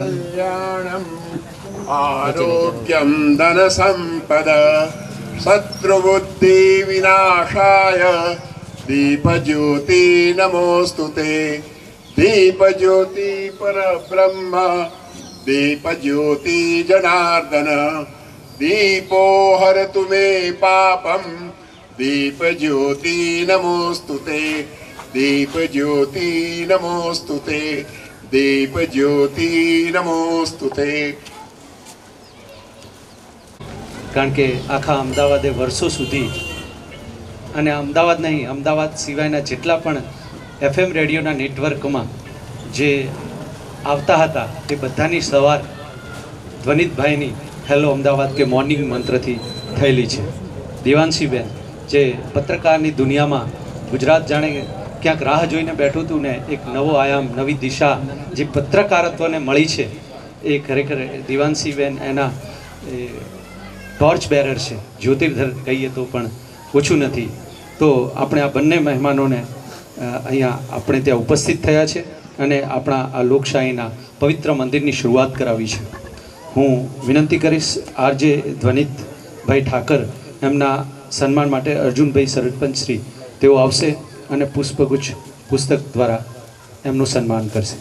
कल्याणम् आरोग्यं धनसम्पदा शत्रुबुद्धिविनाशाय दीपज्योति नमोस्तुते। दीपज्योति परब्रह्म दीपज्योति जनार्दन दीपो हरतु मे पापं दीपज्योति नमोस्तुते। दीपज्योति नमोस्तुते। दीप ज्योति नमोस्तुते। કારણ કે આખા અમદાવાદે વર્ષો સુધી અને અમદાવાદ નહીં, અમદાવાદ સિવાયના જેટલા પણ FM રેડિયોના નેટવર્કમાં જે આવતા હતા તે બધાની સવાર ધ્વનિતભાઈની હેલો અમદાવાદ કે મોર્નિંગ મંત્રથી થયેલી છે. દેવાંશીબેન જે પત્રકારની દુનિયામાં ગુજરાત જાણે ક્યાંક રાહ જોઈને બેઠું હતું ને એક નવો આયામ, નવી દિશા જે પત્રકારત્વને મળી છે એ ખરેખર દેવાંશીબેન એના ટોર્ચ બેરર છે, જ્યોતિર્ધર કહીએ તો પણ ઓછું નથી. તો આપણે આ બંને મહેમાનોને અહીંયા આપણે ત્યાં ઉપસ્થિત થયા છે અને આપણા આ લોકશાહીના પવિત્ર મંદિરની શરૂઆત કરાવી છે. હું વિનંતી કરીશ આરજે ધ્વનિતભાઈ ઠાકર એમના સન્માન માટે અર્જુનભાઈ સરપંચશ્રી તેઓ આવશે અને પુષ્પગુચ્છ પુસ્તક દ્વારા એમનું સન્માન કરશે.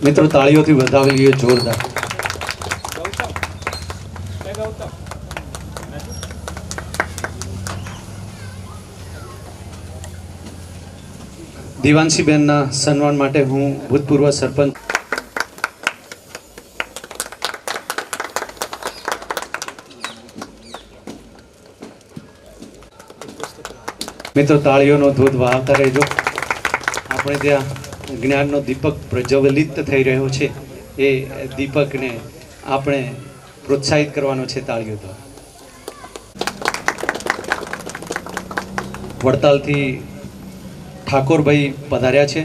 મિત્રો તાળીઓથી વધાવી લઈએ જોરદાર. દેવાંશીબેનના સન્માન માટે હું ભૂતપૂર્વ સરપંચ મિત્રો તાળીઓનો ધોધ વહાવતા રહેજો. આપણે ત્યાં જ્ઞાનનો દીપક પ્રજ્વલિત થઈ રહ્યો છે, એ દીપકને આપણે પ્રોત્સાહિત કરવાનો છે તાળીઓ દ્વારા. વડતાલથી ઠાકોરભાઈ પધાર્યા છે.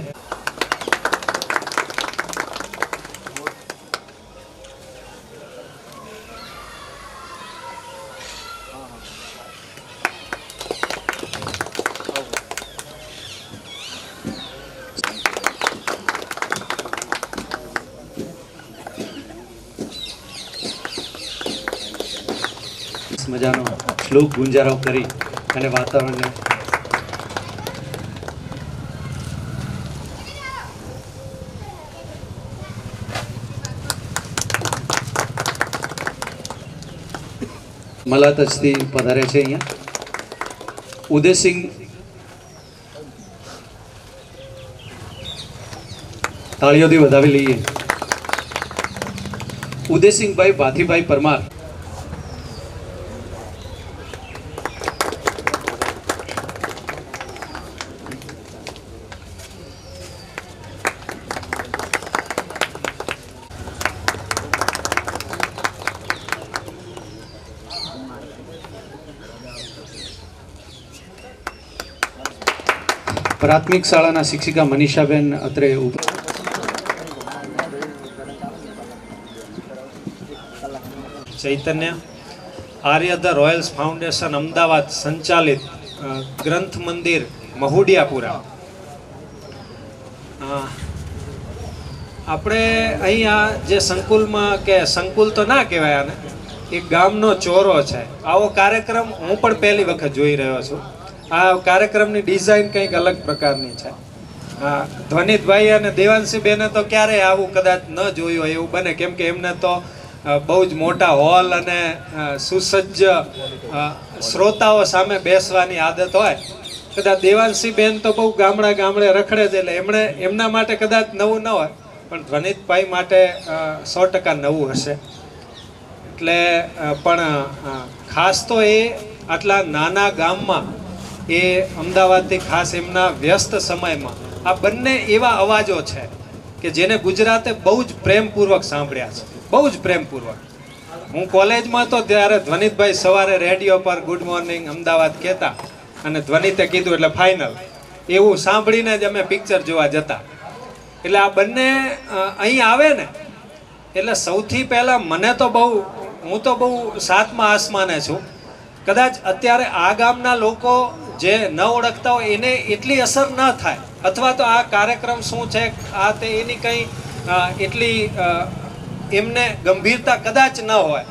મજાનો શ્લોક ગુંજારો કરી અને વાતાવરણને મલાતજથી પધારે છે અહીંયા ઉદયસિંહ. તાળીઓથી વધાવી લઈએ. ઉદયસિંહભાઈ ભાથીભાઈ પરમાર. પ્રાથમિક શાળાના શિક્ષિકા મનીષાબેન અત્રે. ચૈતન્ય આર્ય ધ રોયલ્સ ફાઉન્ડેશન અમદાવાદ સંચાલિત ગ્રંથ મંદિર મહુડિયાપુરા. આપણે અહીંયા જે સંકુલમાં કે સંકુલ તો ના કહેવાય આને, એક ગામનો ચોરો છે. આવો કાર્યક્રમ હું પણ પહેલી વખત જોઈ રહ્યો છું. આ કાર્યક્રમની ડિઝાઇન કંઈક અલગ પ્રકારની છે. ધ્વનિતભાઈ અને દેવાંશીબેને તો ક્યારેય આવું કદાચ ન જોયું હોય એવું બને, કેમ કે એમને તો બહુ જ મોટા હોલ અને સુસજ્જ શ્રોતાઓ સામે બેસવાની આદત હોય. કદાચ દેવાંશીબેન તો બહુ ગામડે રખડે છે, એટલે એમના માટે કદાચ નવું ન હોય, પણ ધ્વનિતભાઈ માટે 100% નવું હશે. એટલે પણ ખાસ તો એ આટલા નાના ગામમાં, એ અમદાવાદથી ખાસ એમના વ્યસ્ત સમયમાં આ બંને એવા અવાજો છે કે જેને ગુજરાતે બહુ જ પ્રેમપૂર્વક સાંભળ્યા છે, બહુ જ પ્રેમપૂર્વક. હું કોલેજમાં તો ત્યારે ધ્વનિતભાઈ સવારે રેડિયો પર ગુડ મોર્નિંગ અમદાવાદ કહેતા અને ધ્વનિતે કીધું એટલે ફાઇનલ, એવું સાંભળીને જ અમે પિક્ચર જોવા જતા. એટલે આ બંને અહીં આવે ને એટલે સૌથી પહેલાં મને તો બહુ, હું તો બહુ સાતમા આસમાને છું, કદાચ અત્યારે આ ગામના લોકો જે ન ઓળખતા હોય એને એટલી અસર ન થાય, અથવા તો આ કાર્યક્રમ શું છે આ તે એની કંઈ એટલી એમને ગંભીરતા કદાચ ન હોય,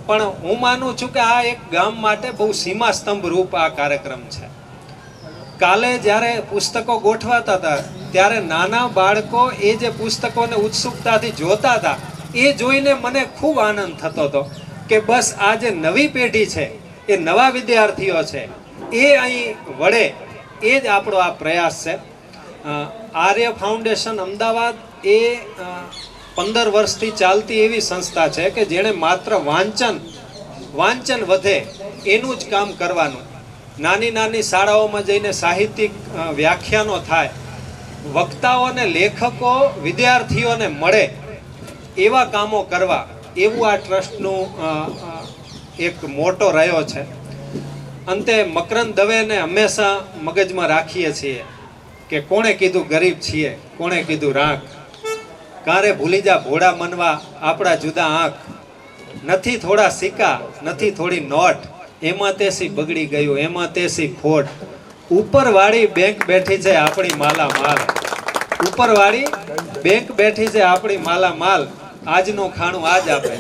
પણ હું માનું છું કે આ એક ગામ માટે બહુ સીમા સ્તંભ રૂપ આ કાર્યક્રમ છે. કાલે જ્યારે પુસ્તકો ગોઠવાતા હતા ત્યારે નાના બાળકો એ જે પુસ્તકોને ઉત્સુકતાથી જોતા હતા એ જોઈને મને ખૂબ આનંદ થતો હતો કે બસ આ જે નવી પેઢી છે એ નવા વિદ્યાર્થીઓ છે એ અહીં વળે એ જ આપણો આ પ્રયાસ છે. આર્ય ફાઉન્ડેશન અમદાવાદ એ 15 વર્ષથી ચાલતી એવી સંસ્થા છે કે જેણે માત્ર વાંચન વધે એનું જ કામ કરવાનું. નાની નાની શાળાઓમાં જઈને સાહિત્યિક વ્યાખ્યાનો થાય, વક્તાઓને લેખકો વિદ્યાર્થીઓને મળે એવા કામો કરવા, એવું આ ટ્રસ્ટનું એક મોટો રહ્યો છે. અંતે મકરંદ દવેને હંમેશા મગજમાં રાખીએ છીએ કે કોણે કીધું ગરીબ છીએ, કોણે કીધું રાખ, કારે ભૂલી જા ભોળા મનવા આપણા જુદા આંખ, નથી થોડા સિક્કા નથી થોડી નોટ, એમાં તેસી બગડી ગયું એમાં તેસી ખોટ, ઉપરવાળી બેંક બેઠી છે આપણી માલા માલ, ઉપરવાળી બેંક બેઠી છે આપણી માલા માલ, આજનું ખાણું આજ આપે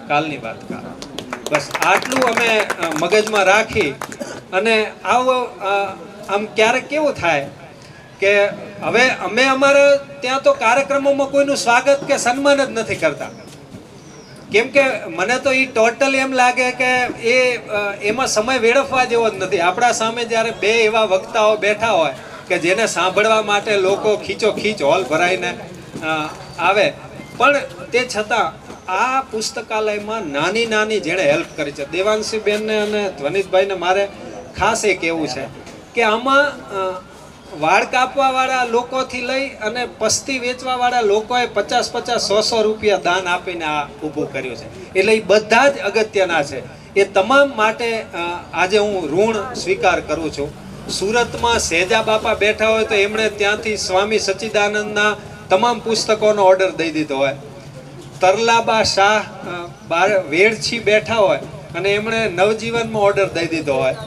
કાલની વાત કાલ. બસ આટલું અમે મગજમાં રાખી અને આમ ક્યારેક કેવું થાય કે હવે અમે અમારે ત્યાં તો કાર્યક્રમોમાં કોઈનું સ્વાગત કે સન્માન જ નથી કરતા, કેમ કે મને તો એ ટોટલ એમ લાગે કે એમાં સમય વેડફવા જેવો જ નથી. આપણા સામે જ્યારે બે એવા વક્તાઓ બેઠા હોય કે જેને સાંભળવા માટે લોકો ખીચોખીચ હોલ ભરાઈને આવે, પણ તે છતાં આ પુસ્તકાલયમાં નાની નાની જેણે હેલ્પ કરી છે, દેવાંશીબેનને અને ધ્વનિતભાઈને મારે ખાસ એ કહેવું છે કે આમાં વાળ કાપવાવાળા લોકોથી લઈ અને પસ્તી વેચવાવાળા લોકોએ 50-100 રૂપિયા દાન આપીને આ ઊભું કર્યું છે. એટલે એ બધા જ અગત્યના છે. એ તમામ માટે આજે હું ઋણ સ્વીકાર કરું છું. સુરતમાં સહેજા બાપા બેઠા હોય તો એમણે ત્યાંથી સ્વામી સચ્ચિદાનંદના તમામ પુસ્તકોનો ઓર્ડર દઈ દીધો હોય. તરલાબા શાહ વેડછી બેઠા હોય અને એમણે નવજીવનમાં ઓર્ડર દઈ દીધો હોય.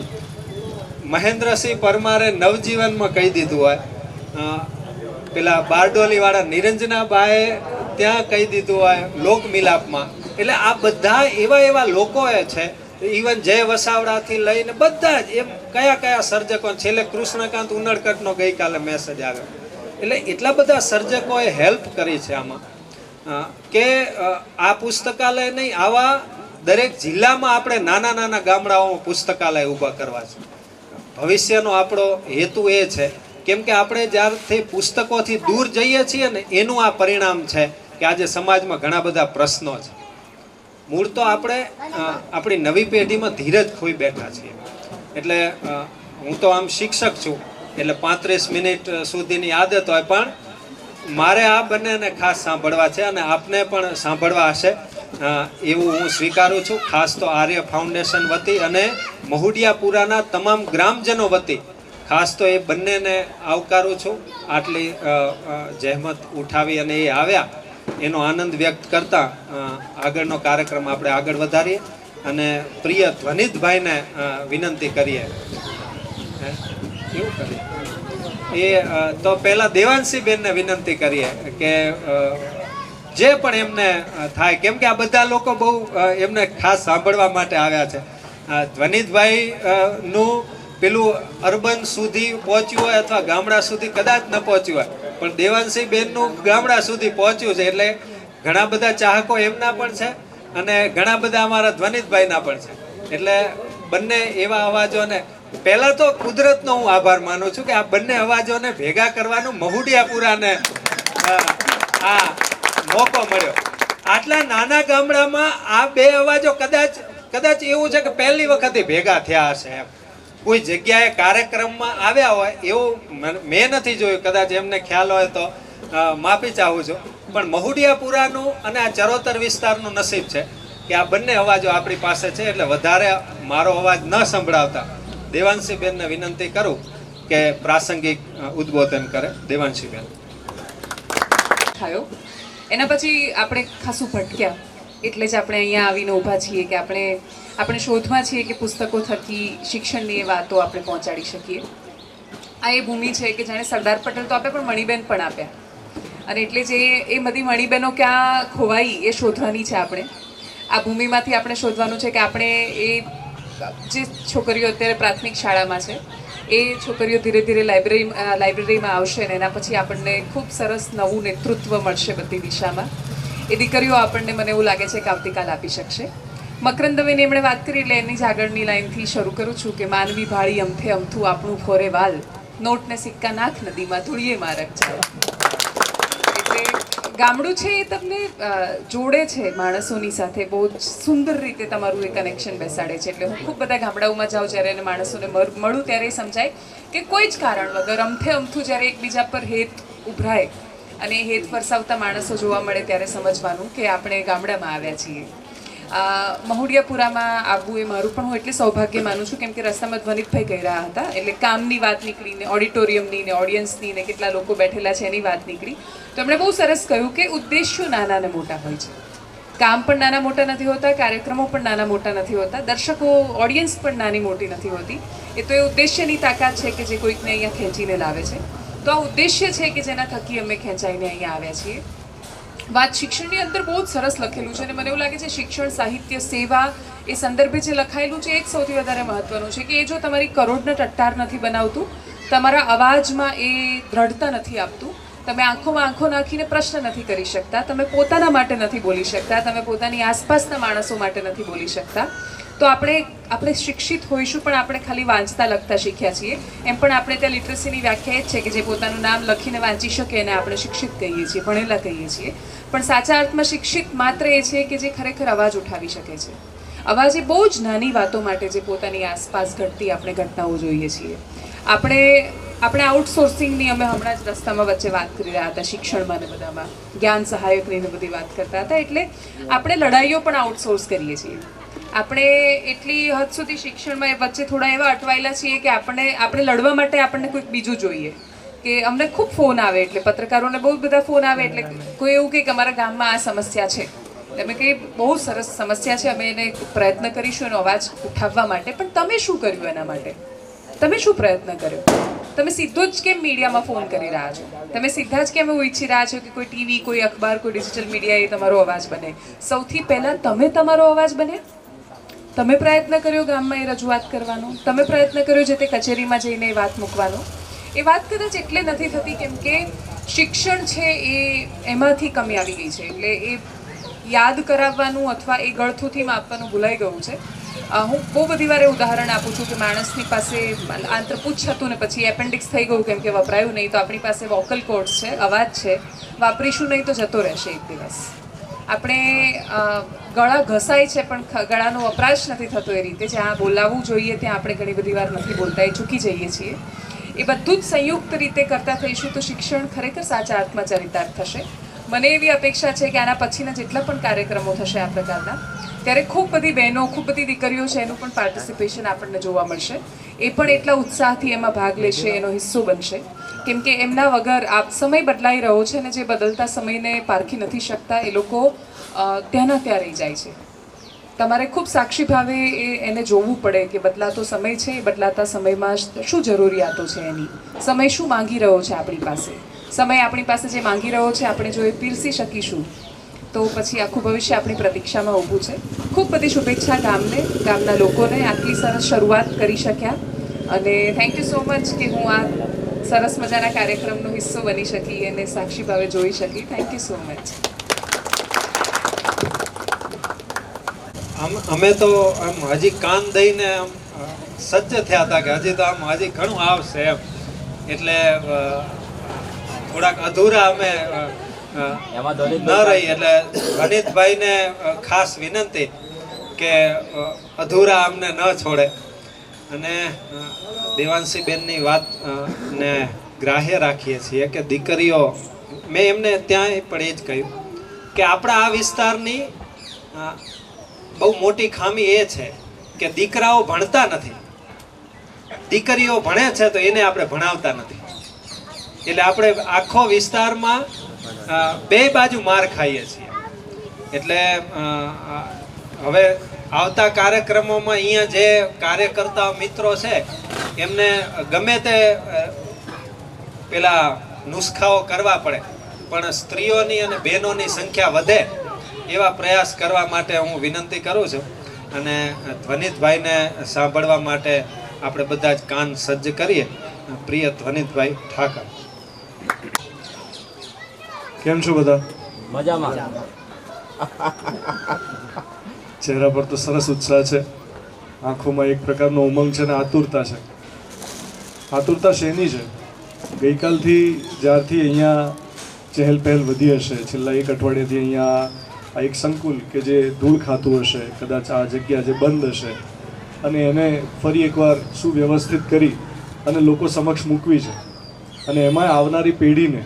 મહેન્દ્રસિંહ પરમારે નવજીવનમાં કહી દીધું હોય. પેલા બારડોલીવાળા નિરંજનાબાએ ત્યાં કહી દીધું હોય લોકમિલાપમાં. એટલે આ બધા એવા લોકોએ છે, ઇવન જય વસાવડાથી લઈને બધા જ એમ કયા સર્જકો, છેલ્લે કૃષ્ણકાંત ઉનડકટનો ગઈકાલે મેસેજ આવ્યો. એટલે એટલા બધા સર્જકોએ હેલ્પ કરી છે આમાં કે આ પુસ્તકાલય નહીં, આવા દરેક જિલ્લામાં આપણે નાના નાના ગામડાઓમાં પુસ્તકાલય ઊભા કરવા છે. ભવિષ્યનો આપણો હેતુ એ છે, કેમ કે આપણે જ્યારથી પુસ્તકોથી દૂર જઈએ છીએ ને એનું આ પરિણામ છે કે આજે સમાજમાં ઘણા બધા પ્રશ્નો છે. મૂળ તો આપણે આપણી નવી પેઢીમાં ધીરજ ખોઈ બેઠા છીએ. એટલે હું તો આમ શિક્ષક છું એટલે 35 મિનિટ સુધીની આદત હોય, પણ મારે આ બંનેને ખાસ સાંભળવા છે અને આપને પણ સાંભળવા હશે એવું હું સ્વીકારું છું. ખાસ તો આર્ય ફાઉન્ડેશન વતી અને મહુડિયાપુરાના તમામ ગ્રામજનો વતી ખાસ તો એ બંનેને આવકારું છું. આટલી જહેમત ઉઠાવી અને એ આવ્યા એનો આનંદ વ્યક્ત કરતા આગળનો કાર્યક્રમ આપણે આગળ વધારીએ અને પ્રિય ધ્વનિતભાઈને વિનંતી કરીએ. એવું કરીએ એ તો પહેલાં દેવાંશીબેનને વિનંતી કરીએ કે જે પણ એમને થાય, કેમ કે આ બધા લોકો બહુ એમને ખાસ સાંભળવા માટે આવ્યા છે. ધ્વનિતભાઈ નું પેલું અર્બન સુધી પહોંચ્યું હોય અથવા ગામડા સુધી કદાચ ન પહોંચ્યું હોય, પણ દેવાંશીબેનનું ગામડા સુધી પહોંચ્યું છે. એટલે ઘણા બધા ચાહકો એમના પણ છે અને ઘણા બધા અમારા ધ્વનિતભાઈના પણ છે. એટલે બંને એવા અવાજોને પહેલા તો કુદરતનો હું આભાર માનું છું કે આ બંને અવાજોને ભેગા કરવાનું મહુડિયાપુરાને આ મોકો મળ્યો. આટલા નાના ગામડામાં આ બે અવાજો કદાચ એવું છે કે પહેલી વખત ભેગા થયા હશે. એમ કોઈ જગ્યાએ કાર્યક્રમમાં આવ્યા હોય એવું મેં નથી જોયું, કદાચ એમને ખ્યાલ હોય તો માફી ચાહું છું. પણ મહુડિયાપુરાનું અને આ ચરોતર વિસ્તારનું નસીબ છે કે આ બંને અવાજો આપણી પાસે છે. એટલે વધારે મારો અવાજ ન સંભળાવતા દેવાંશીબેનને વિનંતી કરું કે પ્રાસંગિક ઉદ્બોધન કરે. દેવાંશીબેન. થયો એના પછી આપણે ખાસું ભટક્યા, એટલે જ આપણે અહીંયા આવીને ઊભા છીએ કે આપણે આપણે શોધમાં છીએ કે પુસ્તકો થકી શિક્ષણની એ વાતો આપણે પહોંચાડી શકીએ. આ એ ભૂમિ છે કે જાણે સરદાર પટેલ તો આપે પણ મણિબેન પણ આપ્યા, અને એટલે જે એ બધી મણિબેનો ક્યાં ખોવાઈ એ શોધવાની છે આપણે. આ ભૂમિમાંથી આપણે શોધવાનું છે કે આપણે એ જે છોકરીઓ અત્યારે પ્રાથમિક શાળામાં છે એ છોકરીઓ ધીરે ધીરે લાઇબ્રેરીમાં આવશે ને એના પછી આપણને ખૂબ સરસ નવું નેતૃત્વ મળશે બધી દિશામાં. એ દીકરીઓ આપણને મને એવું લાગે છે કે આવતીકાલ આપી શકશે. મકરંદવેની એમણે વાત કરી એટલે એની જ આગળની લાઈનથી શરૂ કરું છું કે માનવી ભાળી અમથે અમથું આપણું ફોરે વાલ, નોટને સિક્કા નાખ નદીમાં ધૂળીએ મારક જાય. એટલે ગામડું છે એ તમને જોડે છે માણસોની સાથે, બહુ જ સુંદર રીતે તમારું એ કનેક્શન બેસાડે છે. એટલે હું ખૂબ બધા ગામડાઓમાં જાઉં જ્યારે એને માણસોને મળું ત્યારે એ સમજાય કે કોઈ જ કારણ વગર અમથે અમથું જ્યારે એકબીજા પર હેત ઉભરાય અને હેત વરસાવતા માણસો જોવા મળે ત્યારે સમજવાનું કે આપણે ગામડામાં આવ્યા છીએ. મહુડિયાપુરામાં આવવું એ મારું પણ હું એટલે સૌભાગ્ય માનું છું, કેમ કે રસ્તામાં ધ્વનિતભાઈ કહી રહ્યા હતા એટલે કામની વાત નીકળી ને ઓડિટોરિયમની ને ઓડિયન્સની ને કેટલા લોકો બેઠેલા છે એની વાત નીકળી તો એમણે બહુ સરસ કહ્યું કે ઉદ્દેશ્યો નાના ને મોટા હોય છે. કામ પણ નાના મોટા નથી હોતા, કાર્યક્રમો પણ નાના મોટા નથી હોતા, દર્શકો ઓડિયન્સ પણ નાની મોટી નથી હોતી. એ તો એ ઉદ્દેશ્યની તાકાત છે કે જે કોઈકને અહીંયા ખેંચીને લાવે છે. તો આ ઉદ્દેશ્ય છે કે જેના થકી અમે ખેંચાઈને અહીંયા આવ્યા છીએ. વાત શિક્ષણની અંદર બહુ જ સરસ લખેલું છે અને મને એવું લાગે છે શિક્ષણ, સાહિત્ય, સેવા એ સંદર્ભે જે લખાયેલું છે એ જ સૌથી વધારે મહત્વનું છે કે એ જો તમારી કરોડના ટટ્ટાર નથી બનાવતું, તમારા અવાજમાં એ દ્રઢતા નથી આપતું, તમે આંખોમાં આંખો નાખીને પ્રશ્ન નથી કરી શકતા, તમે પોતાના માટે નથી બોલી શકતા, તમે પોતાની આસપાસના માણસો માટે નથી બોલી શકતા, તો આપણે શિક્ષિત હોઈશું પણ આપણે ખાલી વાંચતા લખતા શીખ્યા છીએ. એમ પણ આપણે ત્યાં લિટરસીની વ્યાખ્યા એ જ છે કે જે પોતાનું નામ લખીને વાંચી શકે એને આપણે શિક્ષિત કહીએ છીએ, ભણેલા કહીએ છીએ. પણ સાચા અર્થમાં શિક્ષિત માત્ર એ છે કે જે ખરેખર અવાજ ઉઠાવી શકે છે. અવાજ એ બહુ જ નાની વાતો માટે જે પોતાની આસપાસ ઘટતી આપણે ઘટનાઓ જોઈએ છીએ. આપણે આઉટસોર્સિંગની અમે હમણાં જ રસ્તામાં વચ્ચે વાત કરી રહ્યા હતા, શિક્ષણમાં ને બધામાં જ્ઞાન સહાયકની ને બધી વાત કરતા હતા. એટલે આપણે લડાઈઓ પણ આઉટસોર્સ કરીએ છીએ. આપણે એટલી હદ સુધી શિક્ષણમાં વચ્ચે થોડા એવા અટવાયેલા છીએ કે આપણે લડવા માટે આપણને કોઈક બીજું જોઈએ. કે અમને ખૂબ ફોન આવે, એટલે પત્રકારોને બહુ બધા ફોન આવે એટલે કોઈ એવું કહે કે અમારા ગામમાં આ સમસ્યા છે, તમે કંઈ બહુ સરસ સમસ્યા છે, અમે એને પ્રયત્ન કરીશું એનો અવાજ ઉઠાવવા માટે. પણ તમે શું કર્યું એના માટે? તમે શું પ્રયત્ન કર્યો? તમે સીધો જ કેમ મીડિયામાં ફોન કરી રહ્યા છો? તમે સીધા જ કેમ એવું ઈચ્છી રહ્યા છો કે કોઈ ટીવી, કોઈ અખબાર, કોઈ ડિજિટલ મીડિયા એ તમારો અવાજ બને? સૌથી પહેલાં તમે તમારો અવાજ બને. તમે પ્રયત્ન કર્યો ગામમાં એ રજૂઆત કરવાનો, તમે પ્રયત્ન કર્યો જે તે કચેરીમાં જઈને એ વાત મૂકવાનો. એ વાત કદાચ એટલે નથી થતી કેમ કે શિક્ષણ છે એમાંથી કમી આવી ગઈ છે. એટલે એ યાદ કરાવવાનું અથવા એ ગળથુથી માપવાનું ભૂલાઈ ગયું છે. હું બહુ બધી વાર ઉદાહરણ આપું છું કે માણસની પાસે આંતરપૂછ હતું ને પછી એપેન્ડિક્સ થઈ ગયું કેમ કે વપરાયું નહીં, તો આપણી પાસે વોકલ કોર્ડ્સ છે, અવાજ છે, વાપરીશું નહીં તો જતો રહેશે એક દિવસ. આપણે ગળા ઘસાય છે પણ ગળાનો વપરાશ નથી થતો એ રીતે, જ્યાં બોલાવવું જોઈએ ત્યાં આપણે ઘણી બધી વાર નથી બોલતા, એ ચૂકી જઈએ છીએ. એ બધું જ સંયુક્ત રીતે કરતા થઈશું તો શિક્ષણ ખરેખર સાચા અર્થમાં ચરિતાર્થ થશે. મને એવી અપેક્ષા છે કે આના પછીના જેટલા પણ કાર્યક્રમો થશે આ પ્રકારના, ત્યારે ખૂબ બધી બહેનો, ખૂબ બધી દીકરીઓ છે એનું પણ પાર્ટિસિપેશન આપણને જોવા મળશે. એ પણ એટલા ઉત્સાહથી એમાં ભાગ લેશે, એનો હિસ્સો બનશે. કેમ કે એમના વગર આ સમય બદલાઈ રહ્યો છે અને જે બદલતા સમયને પારખી નથી શકતા એ લોકો ત્યાંના ત્યાં રહી જાય છે. તમારે ખૂબ સાક્ષી ભાવે એને જોવું પડે કે બદલાતો સમય છે, એ બદલાતા સમયમાં શું જરૂરિયાતો છે એની, સમય શું માંગી રહ્યો છે આપણી પાસે, સમય આપણી પાસે જે માંગી રહ્યો છે આપણે જો એ પીરસી શકીશું તો પછી આખું ભવિષ્ય આપણી પ્રતીક્ષામાં ઊભું છે. ખૂબ બધી શુભેચ્છા ગામને, ગામના લોકોને આટલી સરસ શરૂઆત કરી શક્યા અને થેન્ક યુ સો મચ કે હું આ સરસ મજાના કાર્યક્રમનો હિસ્સો બની શકી અને સાક્ષી ભાવે જોઈ શકી. Thank you so much. અમે તો આમ હજી કાન દઈને આમ સજ્જ થયા હતા કે હજી તો આમ હજી ઘણું આવશે એમ, એટલે થોડાક અધૂરા અમે ન રહી. એટલે ગણિતભાઈને ખાસ વિનંતી કે અધૂરા અમને ન છોડે અને દેવાંશીબેનની વાત ને ગ્રાહ્ય રાખીએ છીએ કે દીકરીઓ, મેં એમને ત્યાં પણ એ જ કહ્યું કે આપણા આ વિસ્તારની બહુ મોટી ખામી એ છે કે દીકરાઓ ભણતા નથી, દીકરીઓ ભણે છે તો એને આપણે ભણાવતા નથી. એટલે આપણે આખો વિસ્તારમાં બે બાજુ માર ખાઈએ છીએ. એટલે હવે આવતા કાર્યક્રમોમાં અહીંયા જે કાર્યકર્તા મિત્રો છે એમને ગમે તે પેલા નુસ્ખાઓ કરવા પડે, પણ સ્ત્રીઓની અને બહેનોની સંખ્યા વધે એવા પ્રયાસ કરવા માટે હું વિનંતી કરું છું. અને ધ્વનિતભાઈને સાંભળવા માટે આપણે બધા જ કાન સજ્જ કરીએ. પ્રિય ધ્વનિતભાઈ ઠાકર. કેમ છો બધા? મજામાં. ચહેરા પર તો સરસ ઉત્સાહ છે, આંખોમાં એક પ્રકારનો ઉમંગ છે અને આતુરતા છે. આતુરતા શેની છે? ગઈકાલથી જ્યારથી અહીંયા ચહેલ પહેલ વધી હશે, છેલ્લા એક અઠવાડિયાથી અહીંયા આ એક સંકુલ કે જે ધૂળ ખાતું હશે, કદાચ આ જગ્યા જે બંધ હશે, અને એને ફરી એકવાર સુવ્યવસ્થિત કરી અને લોકો સમક્ષ મૂકવી છે, અને એમાં આવનારી પેઢીને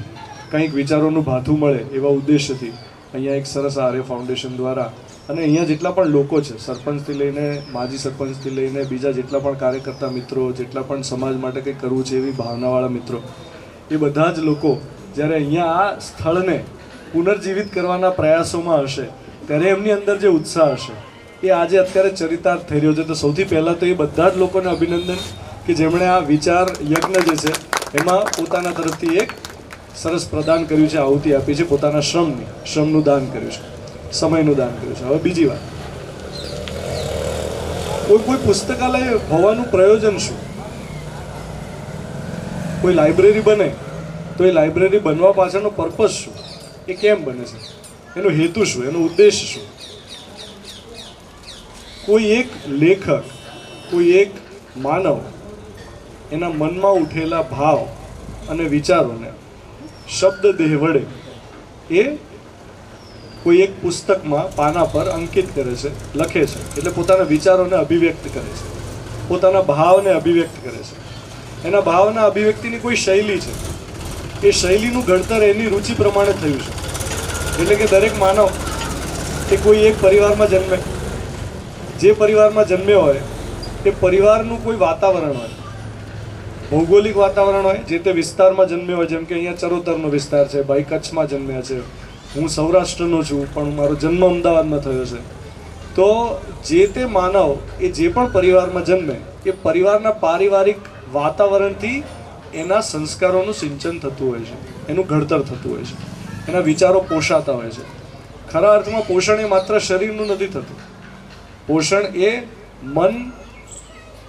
કંઈક વિચારોનું ભાથું મળે એવા ઉદ્દેશ્યથી અહીંયા એક સરસ આર્ય ફાઉન્ડેશન દ્વારા અને અહીંયા જેટલા પણ લોકો છે, સરપંચથી લઈને માજી સરપંચથી લઈને બીજા જેટલા પણ કાર્યકર્તા મિત્રો, જેટલા પણ સમાજ માટે કંઈક કરવું છે એવી ભાવનાવાળા મિત્રો, એ બધા જ લોકો જ્યારે અહીંયા આ સ્થળને પુનર્જીવિત કરવાના પ્રયાસોમાં હશે ત્યારે એમની અંદર જે ઉત્સાહ હશે એ આજે અત્યારે ચરિતાર્થ થઈ રહ્યો છે. તો સૌથી પહેલાં તો એ બધા જ લોકોને અભિનંદન કે જેમણે આ વિચાર યજ્ઞ જે છે એમાં પોતાના તરફથી એક સરસ પ્રદાન કર્યું છે, આહુતિ આપી છે, પોતાના શ્રમનું દાન કર્યું છે, સમયનું દાન કર્યું છે. હવે બીજી વાત, કોઈ પુસ્તકાલય હોવાનું પ્રયોજન શું? કોઈ લાઇબ્રેરી બને તો એ લાઇબ્રેરી બનવા પાછળનો પર્પઝ શું? એ કેમ બને છે? એનો હેતુ શું? એનો ઉદ્દેશ શું? કોઈ એક લેખક, કોઈ એક માનવ એના મનમાં ઉઠેલા ભાવ અને વિચારોને શબ્દ દેહ વડે એ કોઈ એક પુસ્તકમાં પાના પર અંકિત કરે છે, લખે છે, એટલે પોતાના વિચારોને અભિવ્યક્ત કરે છે, પોતાના ભાવને અભિવ્યક્ત કરે છે. એના ભાવના અભિવ્યક્તિની કોઈ શૈલી છે, એ શૈલીનું ઘડતર એની રુચિ પ્રમાણે થયું છે. એટલે કે દરેક માનવ એ કોઈ એક પરિવારમાં જન્મે, જે પરિવારમાં જન્મ્યો હોય એ પરિવારનું કોઈ વાતાવરણ હોય, ભૌગોલિક વાતાવરણ હોય, જે તે વિસ્તારમાં જન્મ્યો હોય. જેમ કે અહીંયા ચરોતરનો વિસ્તાર છે, ભાઈ કચ્છમાં જન્મ્યા છે, હું સૌરાષ્ટ્રનો છું પણ મારો જન્મ અમદાવાદમાં થયો છે. તો જે તે માનવ એ જે પણ પરિવારમાં જન્મે એ પરિવારના પારિવારિક વાતાવરણથી એના સંસ્કારોનું સિંચન થતું હોય છે, એનું ઘડતર થતું હોય છે, એના વિચારો પોષાતા હોય છે. ખરા અર્થમાં પોષણ એ માત્ર શરીરનું નથી થતું, પોષણ એ મન,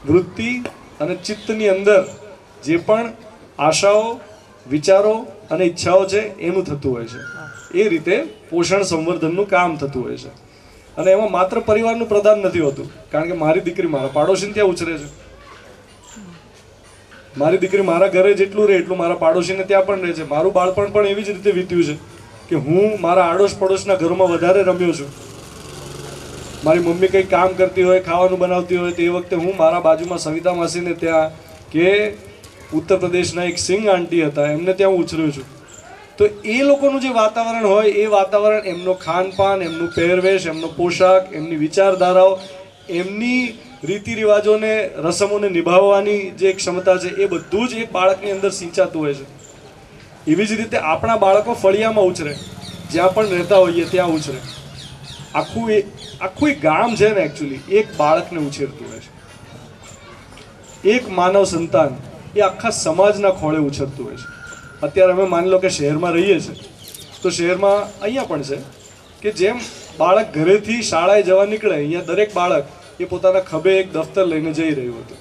વૃત્તિ અને ચિત્તની અંદર જે પણ આશાઓ, વિચારો અને ઈચ્છાઓ છે એનું થતું હોય છે. એ રીતે પોષણ સંવર્ધનનું કામ થતું હોય છે. અને એમાં માત્ર પરિવારનું પ્રદાન નથી હોતું, કારણ કે મારી દીકરી મારા પાડોશીને ત્યાં ઉછરે છે, મારી દીકરી મારા ઘરે જેટલું રહે એટલું મારા પાડોશીને ત્યાં પણ રહે છે. મારું બાળપણ પણ એવી જ રીતે વીત્યું છે કે હું મારા આડોશ પડોશના ઘરમાં વધારે રમ્યો છું. મારી મમ્મી કંઈક કામ કરતી હોય, ખાવાનું બનાવતી હોય, તો એ વખતે હું મારા બાજુમાં સવિતા માસીને ત્યાં કે ઉત્તર પ્રદેશના એક સિંગ આંટી હતા એમને ત્યાં ઉછર્યો છું. તો એ લોકોનું જે વાતાવરણ હોય એ વાતાવરણ, એમનો ખાનપાન, એમનું પહેરવેશ, એમનો પોશાક, એમની વિચારધારાઓ, એમની રીતિ રિવાજોને, રસમોને નિભાવવાની જે ક્ષમતા છે એ બધું જ એક બાળકની અંદર સિંચાતું હોય છે. એવી જ રીતે આપણા બાળકો ફળિયામાં ઉછરે, જ્યાં પણ રહેતા હોઈએ ત્યાં ઉછરે. આખું એક ગામ છે ને એકચ્યુઅલી એક બાળકને ઉછેરતું હોય છે. એક માનવ સંતાન એ આખા સમાજના ખોળે ઉછરતું હોય છે. અત્યારે અમે માની લો કે શહેરમાં રહીએ છીએ, તો શહેરમાં અહીંયા પણ છે કે જેમ બાળક ઘરેથી શાળાએ જવા નીકળે, અહીંયા દરેક બાળક એ પોતાના ખભે એક દફતર લઈને જઈ રહ્યું હતું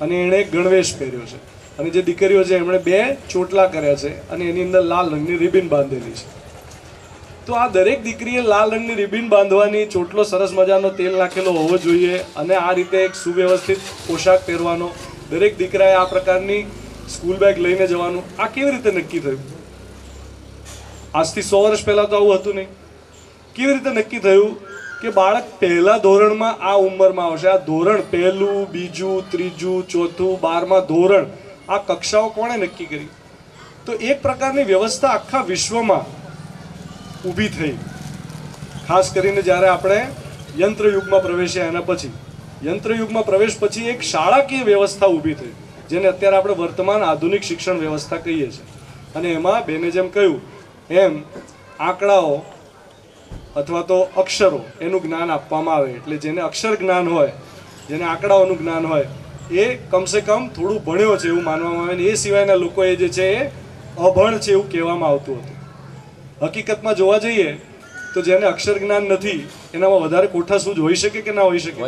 અને એણે એક ગણવેશ પહેર્યો છે. અને જે દીકરીઓ છે એમણે 2 ચોટલા કર્યા છે અને એની અંદર લાલ રંગની રિબિન બાંધેલી છે. તો આ દરેક દીકરીએ લાલ રંગની રિબિન બાંધવાની, ચોટલો સરસ મજાનો તેલ નાખેલો હોવો જોઈએ અને આ રીતે એક સુવ્યવસ્થિત પોશાક પહેરવાનો, દરેક દીકરાએ આ પ્રકારની સ્કૂલ બેગ લઈને જવાનું. આ કેવી રીતે નક્કી થયું? આજથી 100 વર્ષ પહેલાં તો આવું હતું નહીં. કેવી રીતે નક્કી થયું કે બાળક પહેલા ધોરણમાં આ ઉંમરમાં આવશે? આ ધોરણ 1, 2, 3, 4, 12મા ધોરણ, આ કક્ષાઓ કોણે નક્કી કરી? તો એક પ્રકારની વ્યવસ્થા આખા વિશ્વમાં ઊભી થઈ. ખાસ કરીને જ્યારે આપણે યંત્રયુગમાં પ્રવેશ્યા એના પછી, યંત્રયુગમાં પ્રવેશ પછી એક શાળાકીય વ્યવસ્થા ઊભી થઈ, જેને અત્યારે આપણે વર્તમાન આધુનિક શિક્ષણ વ્યવસ્થા કહીએ છીએ. અને એમાં બેને જેમ કહ્યું એમ આંકડાઓ, અથવા તો અક્ષરો એનું જ્ઞાન આપવામાં આવે. એટલે જેને અક્ષર જ્ઞાન હોય, જેને આંકડાઓનું જ્ઞાન હોય, એ કમસે કમ થોડું ભણ્યો છે એવું માનવામાં આવે. ને એ સિવાયના લોકો એ જે છે એ અભણ છે એવું કહેવામાં આવતું હતું. હકીકતમાં જોવા જઈએ તો જેને અક્ષર જ્ઞાન નથી એનામાં વધારે કોઠાસૂઝ હોઈ શકે કે ના હોઈ શકે?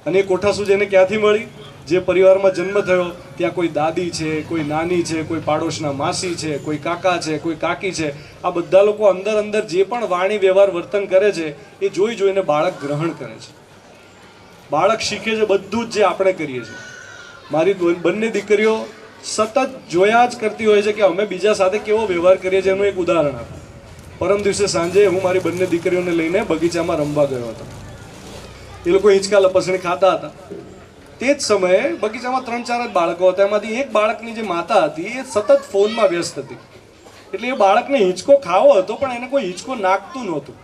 અને એ કોઠાસૂઝ એને ક્યાંથી મળી? જે પરિવારમાં જન્મ થયો ત્યાં કોઈ દાદી છે, કોઈ નાની છે, કોઈ પાડોશના માસી છે, કોઈ કાકા છે, કોઈ કાકી છે. આ બધા લોકો અંદર અંદર જે પણ વાણી વ્યવહાર વર્તન કરે છે એ જોઈ જોઈને બાળક ગ્રહણ કરે છે. બાળક શીખે છે બધું જ જે આપણે કરીએ છીએ. મારી બંને દીકરીઓ સતત જોયા જ કરતી હોય છે કે અમે બીજા સાથે કેવો વ્યવહાર કરીએ છીએ. એનું એક ઉદાહરણ આપું. પરમ દિવસે સાંજે હું મારી બંને દીકરીઓને લઈને બગીચામાં રમવા ગયો હતો. એ લોકો હિંચકા લપસણી ખાતા હતા. તે જ સમયે બગીચામાં 3-4 જ બાળકો હતા. એમાંથી એક બાળકની જે માતા હતી એ સતત ફોનમાં વ્યસ્ત હતી. એટલે એ બાળકને હિંચકો ખાવો હતો પણ એને કોઈ હિંચકો નાખતું નહોતું.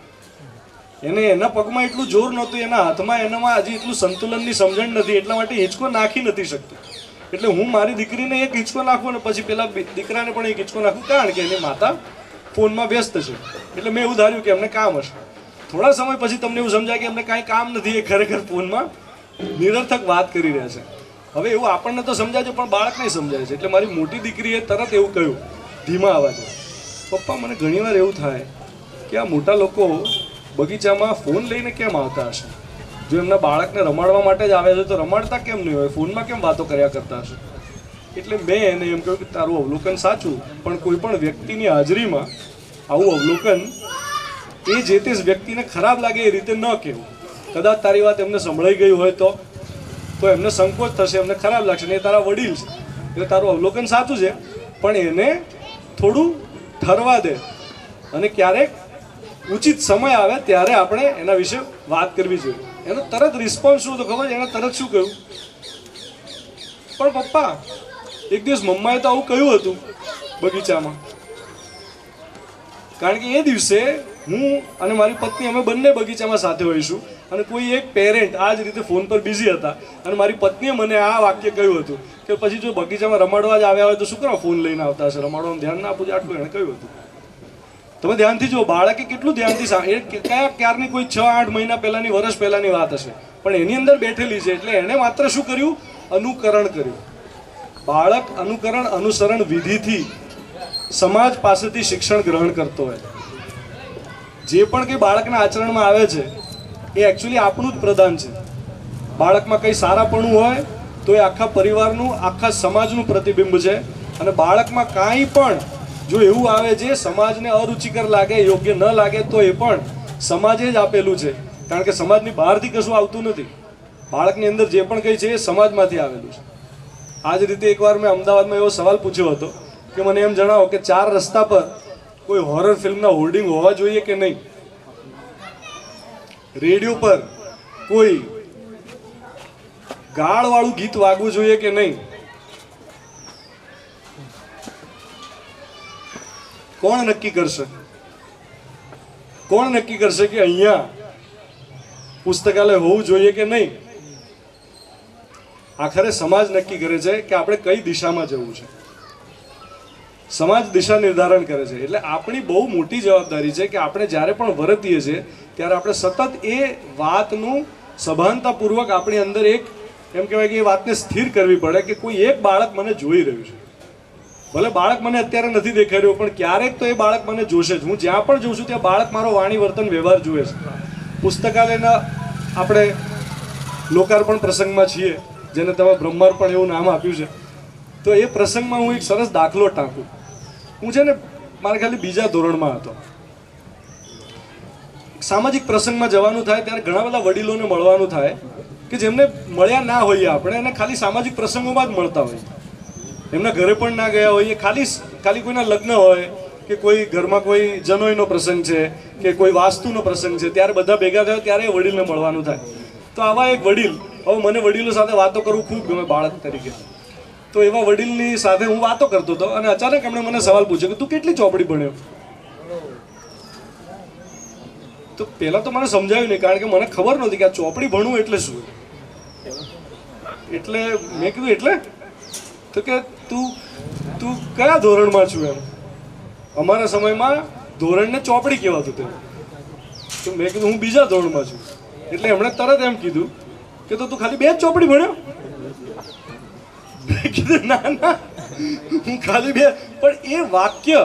એને એના પગમાં એટલું જોર નહોતું, એના હાથમાં એનામાં હજી એટલું સંતુલનની સમજણ નથી, એટલા માટે હિંચકો નાખી નથી શકતું. એટલે હું મારી દીકરીને એક હિંચકો નાખું અને પછી પેલા દીકરાને પણ એક હિંચકો નાખું, કારણ કે એની માતા ફોનમાં વ્યસ્ત છે. એટલે મેં એવું ધાર્યું કે એમને કામ હશે. થોડા સમય પછી તમને એવું સમજાય કે એમને કાંઈ કામ નથી, એ ખરેખર ફોનમાં નિરર્થક વાત કરી રહ્યા છે. હવે એવું આપણને તો સમજાય છે પણ બાળકને સમજાય છે. એટલે મારી મોટી દીકરીએ તરત એવું કહ્યું ધીમા અવાજે, પપ્પા મને ઘણીવાર એવું થાય કે આ મોટા લોકો બગીચામાં ફોન લઈને કેમ આવતા હશે? જો એમના બાળકને રમાડવા માટે જ આવે છે તો રમાડતા કેમ નહીં હોય? ફોનમાં કેમ વાતો કર્યા કરતા હશે? એટલે મેં એને એમ કહ્યું કે તારું અવલોકન સાચું, પણ કોઈ પણ વ્યક્તિની હાજરીમાં આવું અવલોકન એ જે તે વ્યક્તિને ખરાબ લાગે એ રીતે ન કહેવું. કદાચ તારી વાત એમને સંભળાઈ ગઈ હોય તો એમને સંકોચ થશે, એમને ખરાબ લાગશે. ને એ તારા વડીલ છે એટલે તારું અવલોકન સાચું છે, પણ એને થોડું ઠરવા દે અને ક્યારેક ઉચિત સમય આવે ત્યારે આપણે એના વિશે વાત કરવી જોઈએ. એનો તરત રિસ્પોન્સ શું તો ખબર છે? એને તરત શું કહ્યું? પણ પપ્પા એક દિવસ મમ્માએ તો આવું કહ્યું હતું બગીચામાં. કારણ કે એ દિવસે હું અને મારી પત્ની અમે બંને બગીચામાં સાથે હોઈશું અને કોઈ એક પેરેન્ટ આ જ રીતે ફોન પર બિઝી હતા અને મારી પત્નીએ મને આ વાક્ય કહ્યું હતું કે પછી જો બગીચામાં રમાડવા જ આવ્યા હોય તો શું કરવા ફોન લઈને આવતા હશે? રમાડવાનું ધ્યાન ના આપવું, આટલું એણે કહ્યું હતું. તમે ધ્યાનથી જુઓ, બાળકે કેટલું ધ્યાનથી ક્યારની કોઈ 6-8 મહિના પહેલાની, વર્ષ પહેલાની વાત હશે, પણ એની અંદર બેઠેલી છે. એટલે એણે માત્ર શું કર્યું? અનુકરણ કર્યું. બાળક અનુકરણ, અનુસરણ વિધિથી સમાજ પાસેથી શિક્ષણ ગ્રહણ કરતો હોય. જે પણ કંઈ બાળકના આચરણમાં આવે છે એ એકચ્યુઅલી આપણું જ પ્રદાન છે. બાળકમાં કંઈ સારાપણું હોય તો એ આખા પરિવારનું, આખા સમાજનું પ્રતિબિંબ છે. અને બાળકમાં કાંઈ પણ જો એવું આવે જે સમાજને અરુચિકર લાગે, યોગ્ય ન લાગે, તો એ પણ સમાજે જ આપેલું છે. કારણ કે સમાજની બહારથી કશું આવતું નથી. બાળકની અંદર જે પણ કંઈ છે એ સમાજમાંથી આવેલું છે. આ જ રીતે એકવાર મેં અમદાવાદમાં એવો સવાલ પૂછ્યો હતો કે મને એમ જણાવો કે 4 રસ્તા પર કોઈ હોરર ફિલ્મના હોર્ડિંગ હોવા જોઈએ કે નહીં? રેડિયો પર કોઈ ગાળવાળું ગીત વાગવું જોઈએ કે નહીં? કોણ નક્કી કરશે? કોણ નક્કી કરશે કે અહીંયા પુસ્તકાલય હોવું જોઈએ કે નહીં? આખરે સમાજ નક્કી કરે છે કે આપણે કઈ દિશામાં જવું છે. સમાજ દિશા નિર્ધારણ કરે છે. એટલે આપણી બહુ મોટી જવાબદારી છે કે આપણે જ્યારે પણ વર્તીએ છીએ ત્યારે આપણે સતત એ વાતનું સભાનતાપૂર્વક આપણી અંદર એક એમ કહેવાય કે એ વાતને સ્થિર કરવી પડે કે કોઈ એક બાળક મને જોઈ રહ્યું છે. ભલે બાળક મને અત્યારે નથી દેખાઈ રહ્યું, પણ ક્યારેક તો એ બાળક મને જોશે જ. હું જ્યાં પણ જોઉં છું ત્યાં બાળક મારો વાણી વર્તન વ્યવહાર જુએ છે. પુસ્તકાલયના આપણે લોકાર્પણ પ્રસંગમાં છીએ, જેને તમે બ્રહ્માર્પણ એવું નામ આપ્યું છે. તો એ પ્રસંગમાં હું એક સરસ દાખલો ટાંકું. હું છે ને મારે ખાલી 2જા ધોરણમાં હતો. સામાજિક પ્રસંગમાં જવાનું થાય ત્યારે ઘણા બધા વડીલોને મળવાનું થાય કે જેમને મળ્યા ના હોઈએ આપણે, અને ખાલી સામાજિક પ્રસંગોમાં જ મળતા હોઈએ. એમના ઘરે પણ ના ગયા હોઈએ. ખાલી કોઈના લગ્ન હોય કે કોઈ ઘરમાં કોઈ જનોઈનો પ્રસંગ છે કે કોઈ વાસ્તુનો પ્રસંગ છે, ત્યારે બધા ભેગા થયો ત્યારે એ વડીલને મળવાનું થાય. તો આવા એક વડીલ, હવે મને વડીલો સાથે વાતો કરવું ખૂબ ગમે બાળક તરીકે. તો એવા વડીલની સાથે હું વાતો કરતો હતો અને અચાનક એમણે મને સવાલ પૂછ્યો કે તું કેટલી ચોપડી ભણ્યો? તો પહેલા તો મને સમજાયું નહીં, કારણ કે મને ખબર નહોતી કે આ ચોપડી ભણવું એટલે શું. એટલે મેં કીધું એટલે? તો કે તું કયા ધોરણમાં છું? એમ અમારા સમયમાં ધોરણને ચોપડી કહેવાતું તે. તો મેં કીધું હું બીજા ધોરણમાં છું. એટલે એમણે તરત એમ કીધું કે તો તું ખાલી 2 જ ચોપડી ભણ્યો? મેં કીધું ના ના, હું ખાલી 2. પણ એ વાક્ય,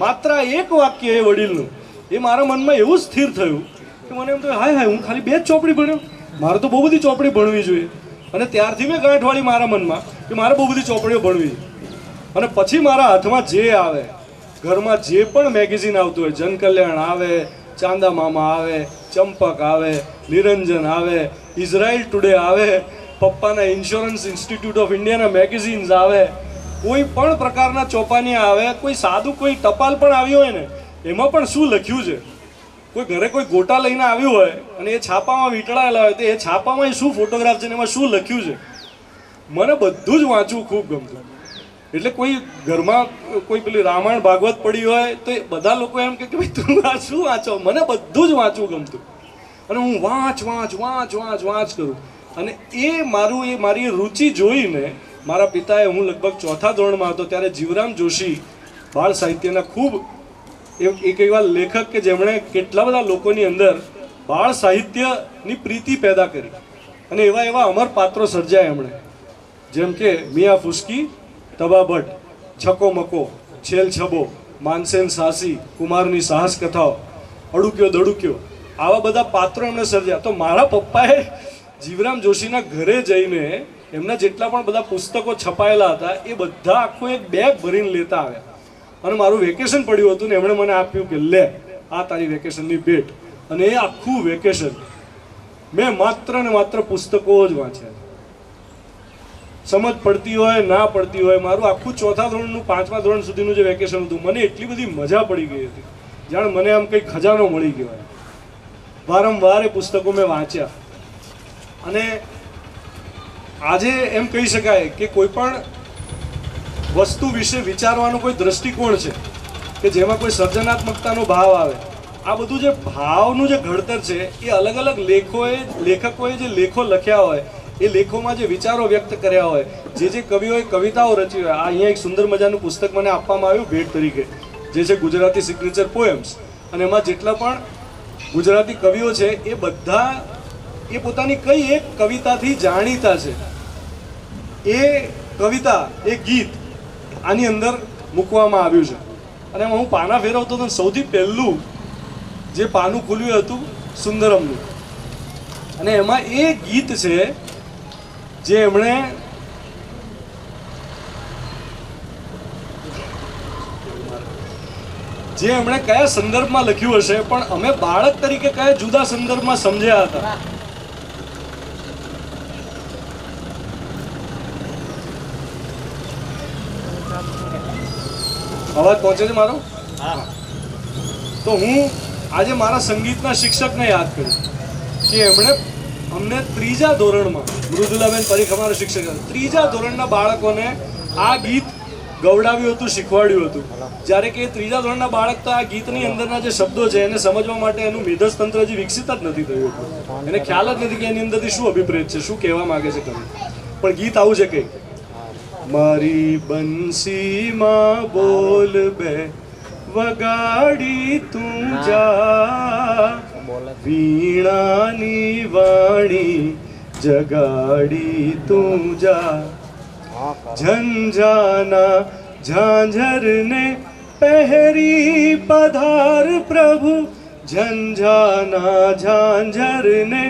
માત્ર એક વાક્ય એ વડીલનું, એ મારા મનમાં એવું સ્થિર થયું કે મને એમ તો હાય હાય, હું ખાલી 2 જ ચોપડી ભણ્યો, મારે તો બહુ બધી ચોપડી ભણવી જોઈએ. અને ત્યારથી મેં ગાંઠવાળી મારા મનમાં કે મારે બહુ બધી ચોપડીઓ ભણવી. અને પછી મારા હાથમાં જે આવે, ઘરમાં જે પણ મેગેઝિન આવતું હોય, જનકલ્યાણ આવે, ચાંદા મામા આવે, ચંપક આવે, નિરંજન આવે, ઇઝરાયલ ટુડે આવે, પપ્પાના ઇન્સ્યોરન્સ ઇન્સ્ટિટ્યૂટ ઓફ ઇન્ડિયાના મેગેઝિન્સ આવે, કોઈ પણ પ્રકારના ચોપાનિયા આવે, કોઈ સાદું કોઈ ટપાલ પણ આવ્યું હોય ને એમાં પણ શું લખ્યું છે, કોઈ ઘરે કોઈ ગોટા લઈને આવ્યું હોય અને એ છાપામાં વીંટળાયેલા હોય તો એ છાપામાં શું ફોટોગ્રાફ છે ને એમાં શું લખ્યું છે, મને બધું જ વાંચવું ખૂબ ગમતું. એટલે કોઈ ઘરમાં કોઈ પેલી રામાયણ ભાગવત પડી હોય તો એ બધા લોકો એમ કે ભાઈ તું આ શું વાંચો, મને બધું જ વાંચવું ગમતું. અને હું વાંચ વાંચ વાંચ વાંચ વાંચ કરું. અને એ મારી રુચિ જોઈને મારા પિતાએ, હું લગભગ 4થા ધોરણમાં હતો ત્યારે જીવરામ જોશી બાળ સાહિત્યના ખૂબ એક એવા લેખક કે જેમણે કેટલા બધા લોકોની અંદર બાળ સાહિત્યની પ્રીતિ પેદા કરી અને એવા એવા અમર પાત્રો સર્જ્યા એમણે, જેમ કે મિયા ફુસકી, તબા ભટ્ટ, છકો મકો, છેલ છબો, માનસેન સાસી, કુમારની સાહસ કથાઓ, અડુક્યો દડુક્યો, આવા બધા પાત્રો એમણે સર્જ્યા. તો મારા પપ્પાએ જીવરામ જોશીના ઘરે જઈને એમના જેટલા પણ બધા પુસ્તકો છપાયેલા હતા એ બધા આખું એક બેગ ભરીને લેતા આવ્યા. અને મારું વેકેશન પડ્યું હતું ને એમણે મને આપ્યું કે લે આ તારી વેકેશનની ભેટ. અને એ આખું વેકેશન મેં માત્ર ને માત્ર પુસ્તકો જ વાંચ્યા. સમજ પડતી હોય ના પડતી હોય, મારું આખું 4થા ધોરણનું 5મા ધોરણ સુધીનું જે વેકેશન હતું મને એટલી બધી મજા પડી ગઈ હતી જાણે મને આમ કંઈક ખજાનો મળી ગયો. વારંવાર એ પુસ્તકો મેં વાંચ્યા. અને આજે એમ કહી શકાય કે કોઈ પણ વસ્તુ વિશે વિચારવાનો કોઈ દ્રષ્ટિકોણ છે કે જેમાં કોઈ સર્જનાત્મકતાનો ભાવ આવે. આ બધું જે ભાવનું જે ઘડતર છે એ અલગ અલગ લેખકોએ જે લેખો લખ્યા હોય, એ લેખોમાં જે વિચારો વ્યક્ત કર્યા હોય, જે કવિઓએ કવિતાઓ રચી હોય. આ અહીંયા એક સુંદર મજાનું પુસ્તક મને આપવામાં આવ્યું ભેટ તરીકે, જે છે ગુજરાતી સિગ્નેચર પોએમ્સ. અને એમાં જેટલા પણ ગુજરાતી કવિઓ છે એ બધા એ પોતાની કઈ એક કવિતાથી જાણીતા છે. એ કવિતા, એ ગીત આની અંદર મૂકવામાં આવ્યું છે. અને એમાં હું પાના ફેરવતો હતો, સૌથી પહેલું જે પાનું ખુલ્યું હતું સુંદરમનું. અને એમાં એ ગીત છે જે એમણે કયા સંદર્ભમાં લખ્યું હશે, પણ અમે બાળક તરીકે કયા જુદા સંદર્ભમાં સમજ્યા હતા. અવાજ પહોંચે છે મારો? તો હું આજે મારા સંગીતના શિક્ષકને યાદ કરું કે એમણે અમને 3જા ધોરણમાં, મૃદુલાબેન પરીખ અમારા શિક્ષક હતા, 3જા ધોરણના બાળકોને આ ગીત ગવડાવ્યું હતું, શીખવાડ્યું હતું. જ્યારે કે 3જા ધોરણના બાળક તો આ ગીતની અંદરના જે શબ્દો છે એને સમજવા માટે એનું મેધસ્તંત્ર હજી વિકસિત જ નથી થયું હતું. એને ખ્યાલ જ નથી કે એની અંદરથી શું અભિપ્રેત છે, શું કહેવા માંગે છે કવિ. પણ ગીત આવું છે કે મારી બંસીમાં બોલ બે વગાડી તું જા, વીણાની વાણી જગાડી તું જા, ઝંઝાના ઝાંઝરને પહેરી પધાર પ્રભુ, ઝંઝાના ઝાંઝરને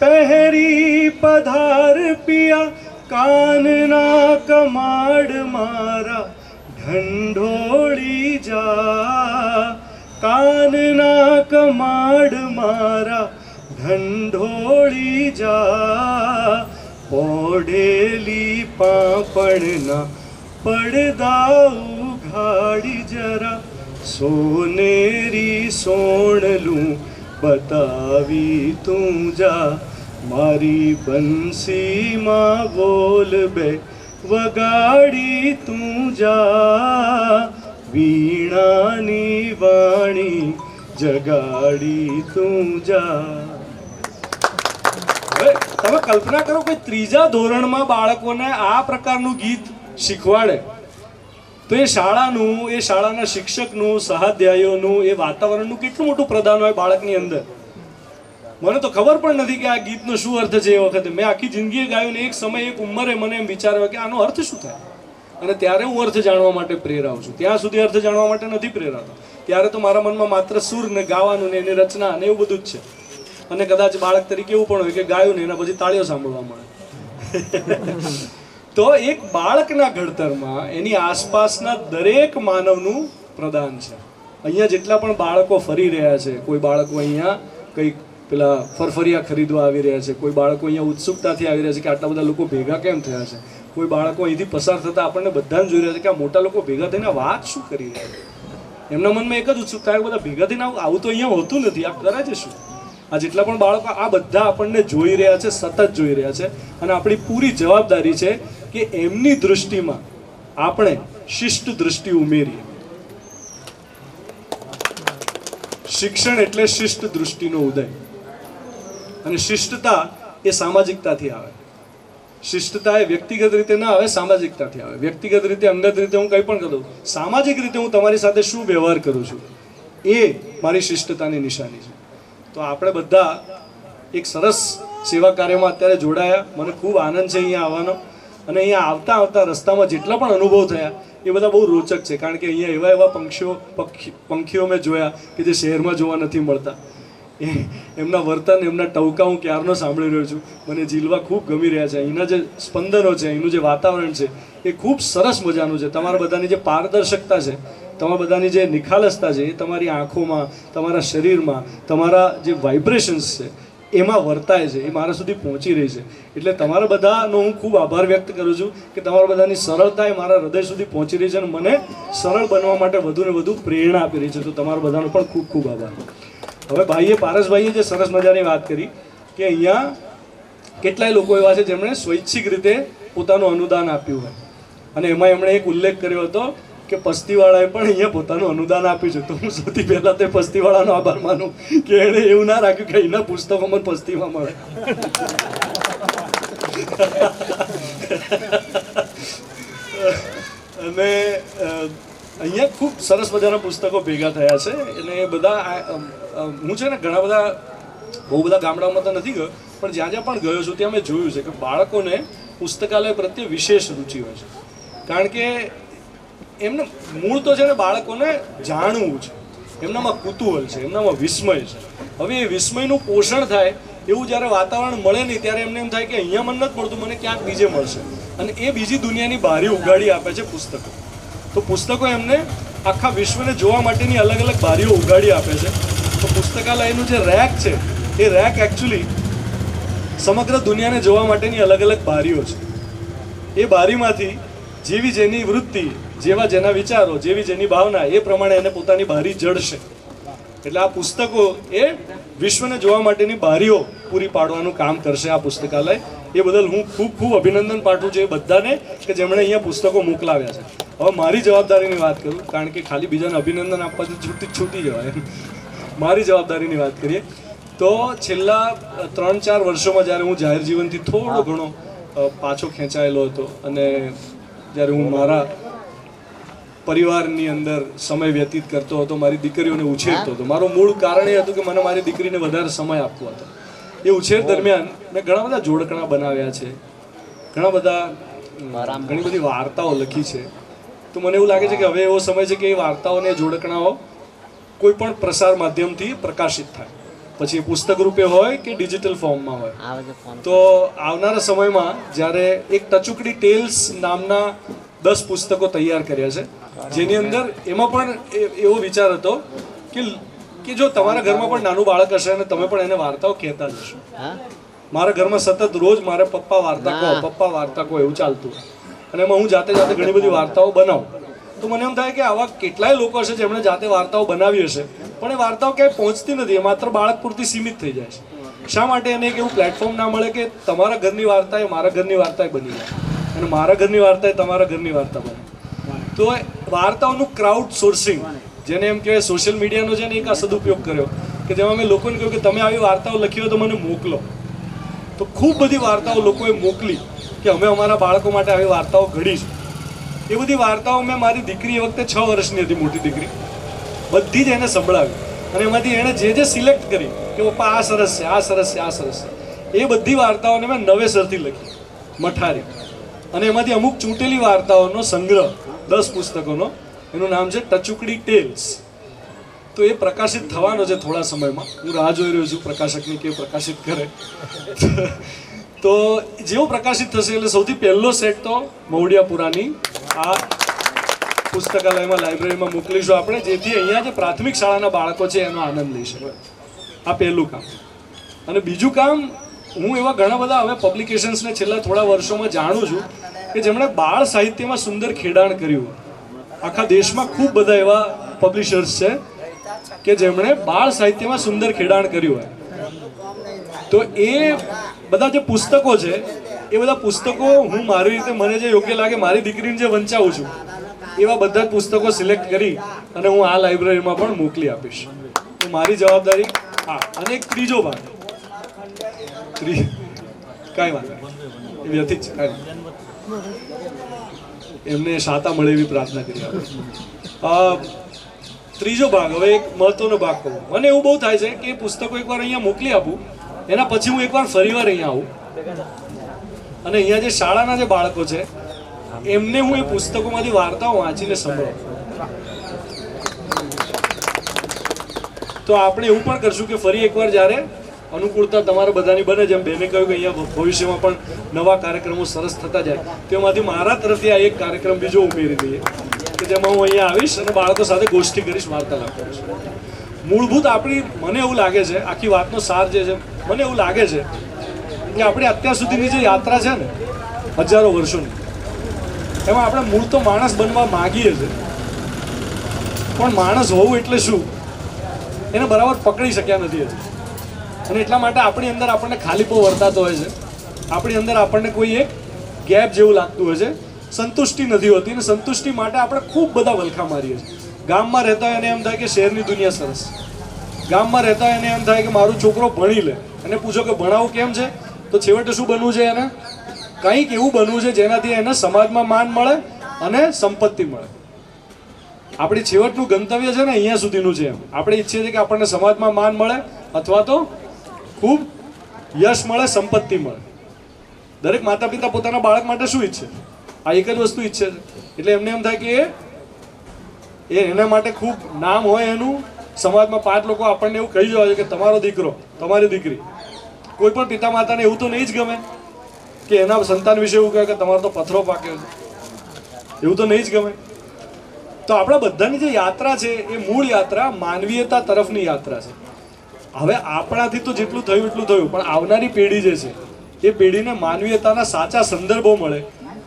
પહેરી પધાર પિયા, કાનના કમાડ મારા ઢંઢોળી જા, કાનના કમાડ મારા ઢંઢોળી જા, પોઢેલી પાપણના પડદા ઉઘાડી જરા, સોનેરી સોણલું બતાવી તું જા, મારી બંસીમાં બોલ બે વગાડી તું જા, વીણાની વાણી જગાડી તું જા. હવે તમે કલ્પના કરો કે 3જા ધોરણમાં બાળકોને આ પ્રકારનું ગીત શીખવાડે તો એ શાળાનું, એ શાળાના શિક્ષકનું, સહાધ્યાયીઓનું, એ વાતાવરણનું કેટલું મોટું પ્રદાન હોય બાળકની અંદર. મને તો ખબર પણ નથી કે આ ગીતનો શું અર્થ છે. એ વખતે મેં આખી જિંદગી ગાયું ને એક સમય, એક ઉંમરે મને એમ વિચાર્યો કે આનો અર્થ શું થાય, અને ત્યારે હું અર્થ જાણવા માટે પ્રેરાઉં છું. ત્યાં સુધી અર્થ જાણવા માટે નથી પ્રેરાતો. ત્યારે તો મારા મનમાં માત્ર સૂર ને ગાવાનું ને એની રચના ને એવું બધું જ છે. અને કદાચ બાળક તરીકે એવું પણ હોય કે ગાયું ને એના પછી તાળીઓ સાંભળવા મળે. તો એક બાળકના ઘડતરમાં એની આસપાસના દરેક માનવનું પ્રદાન છે. અહીંયા જેટલા પણ બાળકો ફરી રહ્યા છે, કોઈ બાળકો અહીંયા કંઈક પેલા ફરફરિયા ખરીદવા આવી રહ્યા છે, કોઈ બાળકો અહીંયા ઉત્સુકતાથી આવી રહ્યા છે કે આટલા બધા લોકો ભેગા કેમ થયા છે, કોઈ બાળકો અહીંથી પસાર થતા આપણને બધાને જોઈ રહ્યા છે કે આ મોટા લોકો ભેગા થઈને વાત શું કરી રહ્યા છે. એમના મનમાં એક જ ઉત્સુકતા કે બધા ભેગા થઈને આવું તો અહીંયા હોતું નથી, આ કરે છે શું. આ જેટલા પણ બાળકો આ બધા આપણને જોઈ રહ્યા છે, સતત જોઈ રહ્યા છે, અને આપણી પૂરી જવાબદારી છે કે એમની દૃષ્ટિમાં આપણે શિષ્ટ દૃષ્ટિ ઉમેરીએ. શિક્ષણ એટલે શિષ્ટ દૃષ્ટિનો ઉદય. અને શિષ્ટતા એ સામાજિકતાથી આવે. શિષ્ટતા એ વ્યક્તિગત રીતે ના આવે, સામાજિકતાથી આવે. વ્યક્તિગત રીતે, અંગત રીતે હું કંઈ પણ કરું, સામાજિક રીતે હું તમારી સાથે શું વ્યવહાર કરું છું, એ મારી શિષ્ટતાની નિશાની છે. તો આપણે બધા એક સરસ સેવા કાર્યમાં અત્યારે જોડાયા. મને ખૂબ આનંદ છે અહીંયા આવવાનો. અને અહીંયા આવતા આવતા રસ્તામાં જેટલા પણ અનુભવ થયા એ બધા બહુ રોચક છે. કારણ કે અહીંયા એવા એવા પંખીઓ મેં જોયા કે જે શહેરમાં જોવા નથી મળતા. એમના વર્તન, એમના ટવકા હું ક્યારનો સાંભળી રહ્યો છું. મને ઝીલવા ખૂબ ગમી રહ્યા છે. અહીંના જે સ્પંદનો છે, અહીંનું જે વાતાવરણ છે એ ખૂબ સરસ મજાનું છે. તમારા બધાની જે પારદર્શકતા છે, તમારા બધાની જે નિખાલસતા છે, એ તમારી આંખોમાં, તમારા શરીરમાં, તમારા જે વાઇબ્રેશન્સ છે એમાં વર્તાય છે, એ મારા સુધી પહોંચી રહી છે. એટલે તમારા બધાનો હું ખૂબ આભાર વ્યક્ત કરું છું કે તમારા બધાની સરળતા એ મારા હૃદય સુધી પહોંચી રહી છે અને મને સરળ બનવા માટે વધુ ને વધુ પ્રેરણા આપી રહી છે. તો તમારા બધાનો પણ ખૂબ ખૂબ આભાર. હવે ભાઈએ, પારસભાઈએ જે સરસ મજાની વાત કરી કે અહીંયા કેટલાય લોકો એવા છે જેમણે સ્વૈચ્છિક રીતે પોતાનું અનુદાન આપ્યું હોય, અને એમાં એમણે એક ઉલ્લેખ કર્યો હતો કે પસ્તીવાળાએ પણ અહીંયા પોતાનું અનુદાન આપ્યું છે. તો હું સૌથી પહેલાં તે પસ્તીવાળાનો આભાર માનું કે એણે એવું ના રાખ્યું કે અહીંના પુસ્તકોમાં પસ્તીમાં મળે. અને અહીંયા ખૂબ સરસ મજાના પુસ્તકો ભેગા થયા છે. અને એ બધા હું છે ને ઘણા બધા, બહુ બધા ગામડાઓમાં તો નથી ગયો, પણ જ્યાં જ્યાં પણ ગયો છું ત્યાં મેં જોયું છે કે બાળકોને પુસ્તકાલય પ્રત્યે વિશેષ રુચિ હોય છે. કારણ કે એમને મૂળ તો છે ને બાળકોને જાણવું છે, એમનામાં કુતૂહલ છે, એમનામાં વિસ્મય છે. હવે એ વિસ્મયનું પોષણ થાય એવું જ્યારે વાતાવરણ મળે નહીં ત્યારે એમને એમ થાય કે અહીંયા મને નથી મળતું, મને ક્યાંક બીજે મળશે. અને એ બીજી દુનિયાની બારી ઉગાડી આપે છે પુસ્તકો. તો પુસ્તકો એમને આખા વિશ્વને જોવા માટેની અલગ અલગ બારીઓ ઉગાડી આપે છે. તો પુસ્તકાલયનું જે રેક છે એ રેક એકચ્યુઅલી સમગ્ર દુનિયાને જોવા માટેની અલગ અલગ બારીઓ છે. એ બારીમાંથી જેવી જેની વૃત્તિ, જેવા જેના વિચારો, જેવી જેની ભાવના, એ પ્રમાણે એને પોતાની બારી જડશે. એટલે આ પુસ્તકો એ વિશ્વને જોવા માટેની બારીઓ પૂરી પાડવાનું કામ કરશે આ પુસ્તકાલય. એ બદલ હું ખૂબ ખૂબ અભિનંદન પાઠવું છું એ બધાને કે જેમણે અહીંયા પુસ્તકો મોકલાવ્યા છે. હવે મારી જવાબદારીની વાત કરું, કારણ કે ખાલી બીજાને અભિનંદન આપવાથી છૂટી જવાય. મારી જવાબદારીની વાત કરીએ તો છેલ્લા 3-4 વર્ષોમાં જ્યારે હું જાહેર જીવનથી થોડો ઘણો પાછો ખેંચાયેલો હતો અને જ્યારે હું મારા પરિવારની અંદર સમય વ્યતીત કરતો હતો, મારી દીકરીઓને ઉછેરતો હતો. મારું મૂળ કારણ એ હતું કે મને મારી દીકરીને વધારે સમય આપવો હતો. એ ઉછેર દરમિયાન મેં ઘણા બધા જોડકણા બનાવ્યા છે, ઘણી બધી વાર્તાઓ લખી છે. તો મને એવું લાગે છે કે હવે એવો સમય છે કે એ વાર્તાઓ અને જોડકણાઓ કોઈ પણ પ્રસાર માધ્યમથી પ્રકાશિત થાય, પછી એ પુસ્તક રૂપે હોય કે ડિજિટલ ફોર્મમાં હોય. તો આવનારા સમયમાં જ્યારે એક ટચુકડી ટેલ્સ નામના 10 પુસ્તકો તૈયાર કર્યા છે, જેની અંદર એમાં પણ એવો વિચાર હતો કે જો તમારા ઘરમાં પણ નાનું બાળક હશે અને તમે પણ એને વાર્તાઓ કહેતા જ હશો. મારા ઘરમાં સતત રોજ મારે પપ્પા વાર્તા કહો એવું ચાલતું. અને એમાં હું જાતે ઘણી બધી વાર્તાઓ બનાવું. તો મને એમ થાય કે આવા કેટલાય લોકો હશે જેમણે જાતે વાર્તાઓ બનાવી હશે, પણ એ વાર્તાઓ ક્યાંય પહોંચતી નથી, એ માત્ર બાળક પૂરતી સીમિત થઈ જાય છે. શા માટે એને એક એવું પ્લેટફોર્મ ના મળે કે તમારા ઘરની વાર્તા એ મારા ઘરની વાર્તા બની જાય અને મારા ઘરની વાર્તા એ તમારા ઘરની વાર્તા બને. તો વાર્તાઓનું ક્રાઉડ સોર્સિંગ, જેને એમ કહેવાય, સોશિયલ મીડિયાનો છે ને એક આ સદુપયોગ કર્યો કે જેમાં મેં લોકોને કહ્યું કે તમે આવી વાર્તાઓ લખી હોય તો મને મોકલો. તો ખૂબ બધી વાર્તાઓ લોકોએ મોકલી કે અમે અમારા બાળકો માટે આવી વાર્તાઓ ઘડી છે. એ બધી વાર્તાઓ મેં મારી દીકરી એ વખતે 6 વર્ષની હતી, મોટી દીકરી, બધી જ એને સંભળાવી અને એમાંથી એણે જે સિલેક્ટ કરી કે પપ્પા આ સરસ છે, આ સરસ છે, આ સરસ છે, એ બધી વાર્તાઓને મેં નવેસરથી લખી, મઠારી. અને એમાંથી અમુક ચૂંટેલી વાર્તાઓનો સંગ્રહ 10 પુસ્તકોનો, એનું નામ છે ટચુકડી ટેલ્સ. તો એ પ્રકાશિત થવાનો છે થોડા સમયમાં. હું રાહ જોઈ રહ્યો છું પ્રકાશકની કે પ્રકાશિત કરે. તો જેવું પ્રકાશિત થશે એટલે સૌથી પહેલો સેટ તો મહુડિયાપુરાની આ પુસ્તકાલયમાં, લાઇબ્રેરીમાં મોકલીશું આપણે, જેથી અહીંયા જે પ્રાથમિક શાળાના બાળકો છે એનો આનંદ લઈ શકે. આ પહેલું કામ. અને બીજું કામ, હું એવા ઘણા બધા હવે પબ્લિકેશન્સને છેલ્લા થોડા વર્ષોમાં જાણું છું કે જેમણે બાળ સાહિત્યમાં સુંદર ખેડાણ કર્યું. આખા દેશમાં ખૂબ બધા એવા પબ્લિશર્સ છે કે જેમણે બાળ સાહિત્યમાં સુંદર ખેડાણ કર્યું હોય. તો એ બધા જે પુસ્તકો છે એ બધા પુસ્તકો હું મારી રીતે, મને જે યોગ્ય લાગે, મારી દીકરીને જે વંચાવું છું એવા બધા જ પુસ્તકો સિલેક્ટ કરી અને હું આ લાઇબ્રેરીમાં પણ મોકલી આપીશ. તો મારી જવાબદારી. હા, અને એક ત્રીજો ભાગ, કાંઈ વાત નહીં, એ વ્યથિત છે, કાંઈ એમને શાતા મળે એવી પ્રાર્થના કરી આપણે. ત્રીજો ભાગ, હવે એક મહત્વનો ભાગ કહું. મને એવું બહુ થાય છે કે એ પુસ્તકો એકવાર અહીંયા મોકલી આપું, એના પછી હું એકવાર ફરીવાર અહીંયા આવું અને અહીંયા જે શાળાના જે બાળકો છે એમને હું એ પુસ્તકોમાંથી વાર્તાઓ વાંચીને સંભળાવું. તો આપણે એવું પણ કરશું કે ફરી એકવાર જ્યારે અનુકૂળતા તમારા બધાની બને, જેમ બેને કહ્યું કે અહીંયા ભવિષ્યમાં પણ નવા કાર્યક્રમો સરસ થતા જાય, તેમાંથી મારા તરફથી આ એક કાર્યક્રમ બીજો ઉમેરી દઈએ કે જેમાં હું અહીંયા આવીશ અને બાળકો સાથે ગોષ્ઠી કરીશ, વાર્તાલાપ કરીશ. મૂળભૂત આપણી, મને એવું લાગે છે, આખી વાતનો સાર જે છે, મને એવું લાગે છે કે આપણી અત્યાર સુધીની જે યાત્રા છે ને, હજારો વર્ષોની, એમાં આપણે મૂળ તો માણસ બનવા માગીએ છીએ, પણ માણસ હોવું એટલે શું એને બરાબર પકડી શક્યા નથી હજી. અને એટલા માટે આપણી અંદર આપણને ખાલીપો વર્તાતો હોય છે, આપણી અંદર આપણને કોઈ એક ગેપ જેવું લાગતું હોય છે, સંતુષ્ટિ નથી હોતી, અને સંતુષ્ટિ માટે આપણે ખૂબ બધા વલખા મારીએ છીએ. ગામમાં રહેતા હોય એને એમ થાય કે શહેરની દુનિયા સરસ, ગામમાં રહેતા હોય એને એમ થાય કે મારો છોકરો ભણી લે, અને પૂછો કે ભણાવું કેમ છે, તો છેવટે શું બનવું છે એને? કંઈક એવું બનવું છે જેનાથી એને સમાજમાં માન મળે અને સંપત્તિ મળે. આપણી છેવટનું ગંતવ્ય છે ને અહીંયા સુધીનું છે. એમ આપણે ઈચ્છીએ છીએ કે આપણને સમાજમાં માન મળે અથવા તો ખૂબ યશ મળે, સંપત્તિ મળે. દરેક માતા પિતા પોતાના બાળક માટે શું ઈચ્છે? આ એક જ વસ્તુ ઈચ્છે છે. એટલે એમને એમ થાય કે એના માટે ખૂબ નામ હોય એનું, સમાજમાં 5 લોકો આપણને એવું કહી જવા છે કે તમારો દીકરો, તમારી દીકરી. કોઈ પણ પિતા માતાને એવું તો નહીં જ ગમે કે એના સંતાન વિશે એવું કહે કે તમારો તો પથરો પાક્યો છે, એવું તો નહીં જ ગમે. તો આપણા બધાની જે યાત્રા છે એ મૂળ યાત્રા માનવીયતા તરફની યાત્રા છે. હવે આપણાથી તો જેટલું થયું એટલું થયું, પણ આવનારી પેઢી જે છે એ પેઢીને માનવીયતાના સાચા સંદર્ભો મળે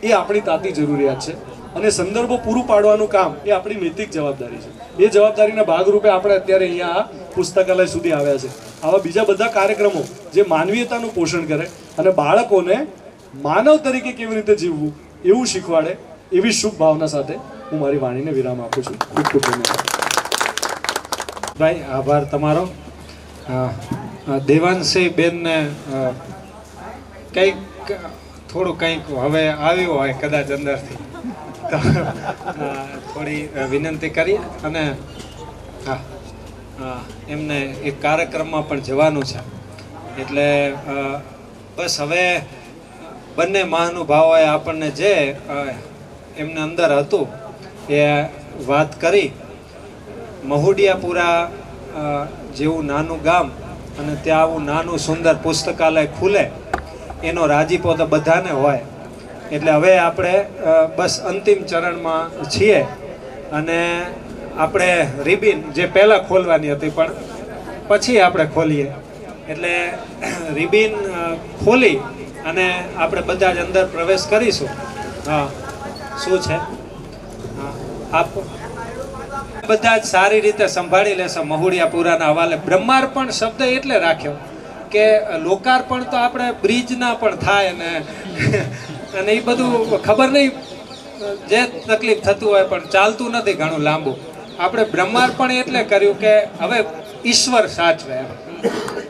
એ આપણી તાતી જરૂરિયાત છે. અને સંદર્ભો પૂરું પાડવાનું કામ એ આપણી નૈતિક જવાબદારી છે. એ જવાબદારીના ભાગરૂપે આપણે અત્યારે અહીંયા આ પુસ્તકાલય સુધી આવ્યા છે. આવા બીજા બધા કાર્યક્રમો જે માનવીયતાનું પોષણ કરે અને બાળકોને માનવ તરીકે કેવી રીતે જીવવું એવું શીખવાડે, એવી શુભ ભાવના સાથે હું મારી વાણીને વિરામ આપું છું. ખૂબ ખૂબ ધન્યવાદ ભાઈ, આભાર તમારો. દેવાંશી બેનને કંઈક થોડું કંઈક હવે આવ્યું હોય કદાચ અંદરથી, તો થોડી વિનંતી કરી અને હા, એમને એક કાર્યક્રમમાં પણ જવાનું છે. એટલે બસ હવે બંને મહાનુભાવોએ આપણને જે એમને અંદર હતું એ વાત કરી. મહુડિયાપુરા જેવું નાનું ગામ અને ત્યાં આવું નાનું સુંદર પુસ્તકાલય ખુલે એનો રાજીપો તો બધાને હોય. એટલે હવે આપણે બસ અંતિમ ચરણમાં છીએ અને આપણે રિબિન જે પહેલાં ખોલવાની હતી પણ પછી આપણે ખોલીએ. એટલે રિબિન ખોલી અને આપણે બધા જ અંદર પ્રવેશ કરીશું. હા, શું છે? આપ બધા જ સારી રીતે સંભાળી લેશો મહુડિયાપુરાના હવાલે. બ્રહ્માર્પણ શબ્દ એટલે રાખ્યો કે લોકાર્પણ તો આપણે બ્રિજના પણ થાય ને અને એ બધું ખબર નહીં, જે તકલીફ થતું હોય પણ ચાલતું નથી ઘણું લાંબુ. આપણે બ્રહ્માર્પણ એટલે કર્યું કે હવે ઈશ્વર સાચવે,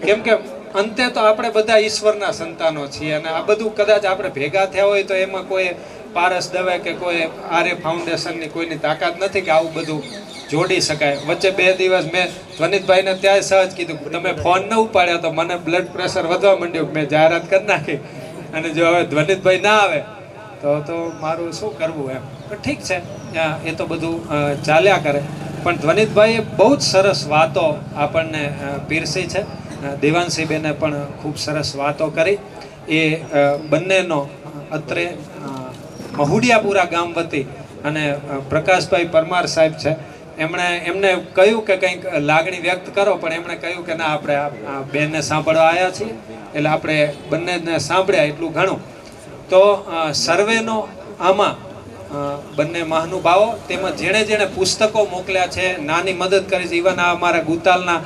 કેમ કે અંતે તો આપણે બધા ઈશ્વરના સંતાનો છીએ અને આ બધું કદાચ આપણે ભેગા થયા હોય તો એમાં કોઈ પારસ દવે કે કોઈ આર્ય ફાઉન્ડેશનની કોઈની તાકાત નથી કે આવું બધું જોડી શકાય. વચ્ચે 2 દિવસ મેં ધ્વનિતભાઈને ત્યાં સહજ કીધું, તમે ફોન ન ઉપાડ્યો તો મને બ્લડ પ્રેશર વધવા માંડ્યું. મેં જાહેરાત કરી નાખી, અને જો હવે ધ્વનિતભાઈ ના આવે તો મારું શું કરવું એમ. પણ ઠીક છે, એ તો બધું ચાલ્યા કરે. પણ ધ્વનિતભાઈએ બહુ જ સરસ વાતો આપણને પીરસી છે. દેવાંશીબેને પણ ખૂબ સરસ વાતો કરી. એ બંનેનો અત્રે મહુડિયાપુરા ગામ વતી અને પ્રકાશભાઈ પરમાર સાહેબ છે, એમને કહ્યું કે કંઈક લાગણી વ્યક્ત કરો, પણ એમણે કહ્યું કે ના, આપણે આ બેનને સાંભળવા આવ્યા છીએ એટલે આપણે બંનેને સાંભળ્યા એટલું ઘણું. તો સર્વેનો આમાં બંને મહાનુભાવો તેમજ જેણે પુસ્તકો મોકલ્યા છે, નાની મદદ કરી છે, ઇવન આ અમારા ગુતાલના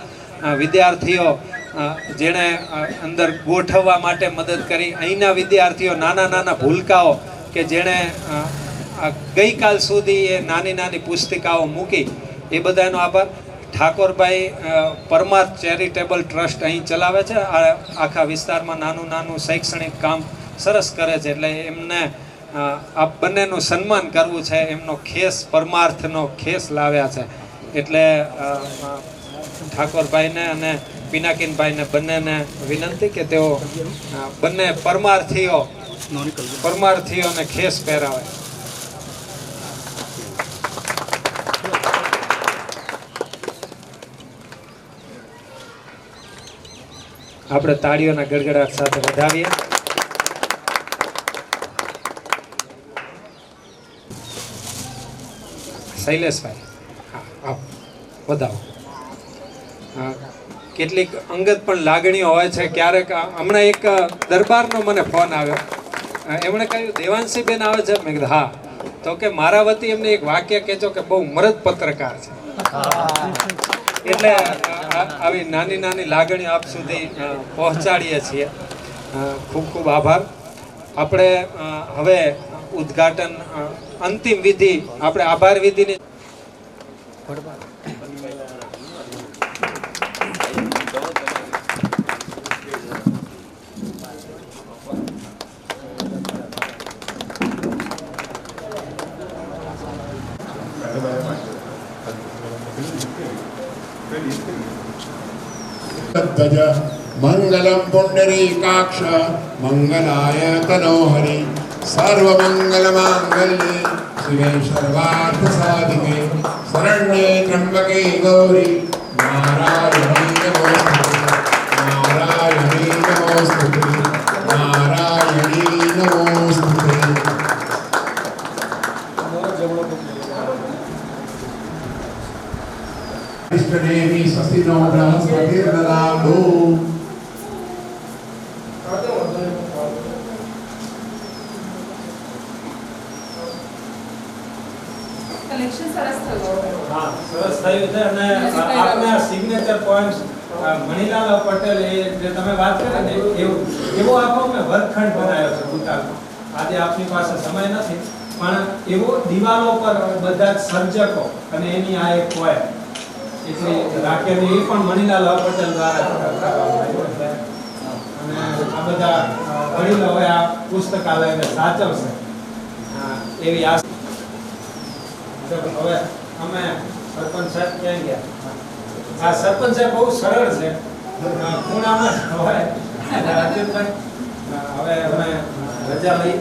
વિદ્યાર્થીઓ જેણે અંદર ગોઠવવા માટે મદદ કરી, અહીંના વિદ્યાર્થીઓ, નાના ભૂલકાઓ કે જેણે ગઈકાલ સુધી એ નાની પુસ્તિકાઓ મૂકી, એ બધાનો આભાર. ઠાકોરભાઈ પરમાર ચેરિટેબલ ટ્રસ્ટ અહીં ચલાવે છે, આખા વિસ્તારમાં નાનું શૈક્ષણિક કામ સરસ કરે છે, એટલે એમને આ બંનેનું સન્માન કરવું છે. એમનો ખેસ પરમાર્થનો ખેસ લાવ્યા છે, એટલે ઠાકોરભાઈને અને પિનાકીનભાઈને બંનેને વિનંતી કે તેઓ બંને પરમાર્થીઓને ખેસ પહેરાવે. આપણે તાળીઓના ગડગડાટ સાથે વધાવીએ. શૈલેષભાઈ, હા, વધાવો. કેટલીક અંગત પણ લાગણીઓ હોય છે ક્યારેક. હમણાં એક દરબારનો મને ફોન આવ્યો, એમણે કહ્યું દેવાંશીબેન આવે છે. મેં કીધું હા. તો કે મારા વતી એમને એક વાક્ય કહેજો કે બહુ મરદ પત્રકાર છે. એટલે આવી નાની લાગણીઓ આપ સુધી પહોંચાડીએ છીએ. ખૂબ આભાર. આપણે હવે ઉદ્ઘાટન અંતિમ વિધિ, આપણે આભાર વિધિની तज मंगलम पुंडरीकाक्ष मंगलाय तनोहरि सर्वमंगल मांगल्ये शिवे सर्वार्थ साधिके शरण्ये त्र्यंबके गौरी नारायणी नमोस्तुते नारायणी नमोस्तुते नारायणी नमोस्तुते. इष्टदेवी सस्तिनो बृहस्पतिर्ददातु. કલેક્શન સરસ થયું. હા, સરસ થયું છે. અને આપના સિગ્નેચર પોઈન્ટ્સ મણિલાલ પટેલ, એ જે તમે વાત કરી ને, એવો આખો મેં વર્ગખંડ બનાવ્યો છે ગુતાલમાં. આજે આપની પાસે સમય નથી, પણ એવો દિવાલો પર બધા જ સર્જકો અને એની આ એક પોએમ એટલે રાખેલી, એ પણ મણિલાલ પટેલ દ્વારા કરવામાં આવ્યો છે. અને આ બધા વડીલો હવે આ પુસ્તકાલયને સાચવશે એવી આશા. હવે અમે સરપંચ સાહેબ ક્યાં ગયા? આ સરપંચ સાહેબ બહુ સરળ છે, ખૂણામાં જ હોય. રાજેશભાઈ, હવે અમે રજા લઈ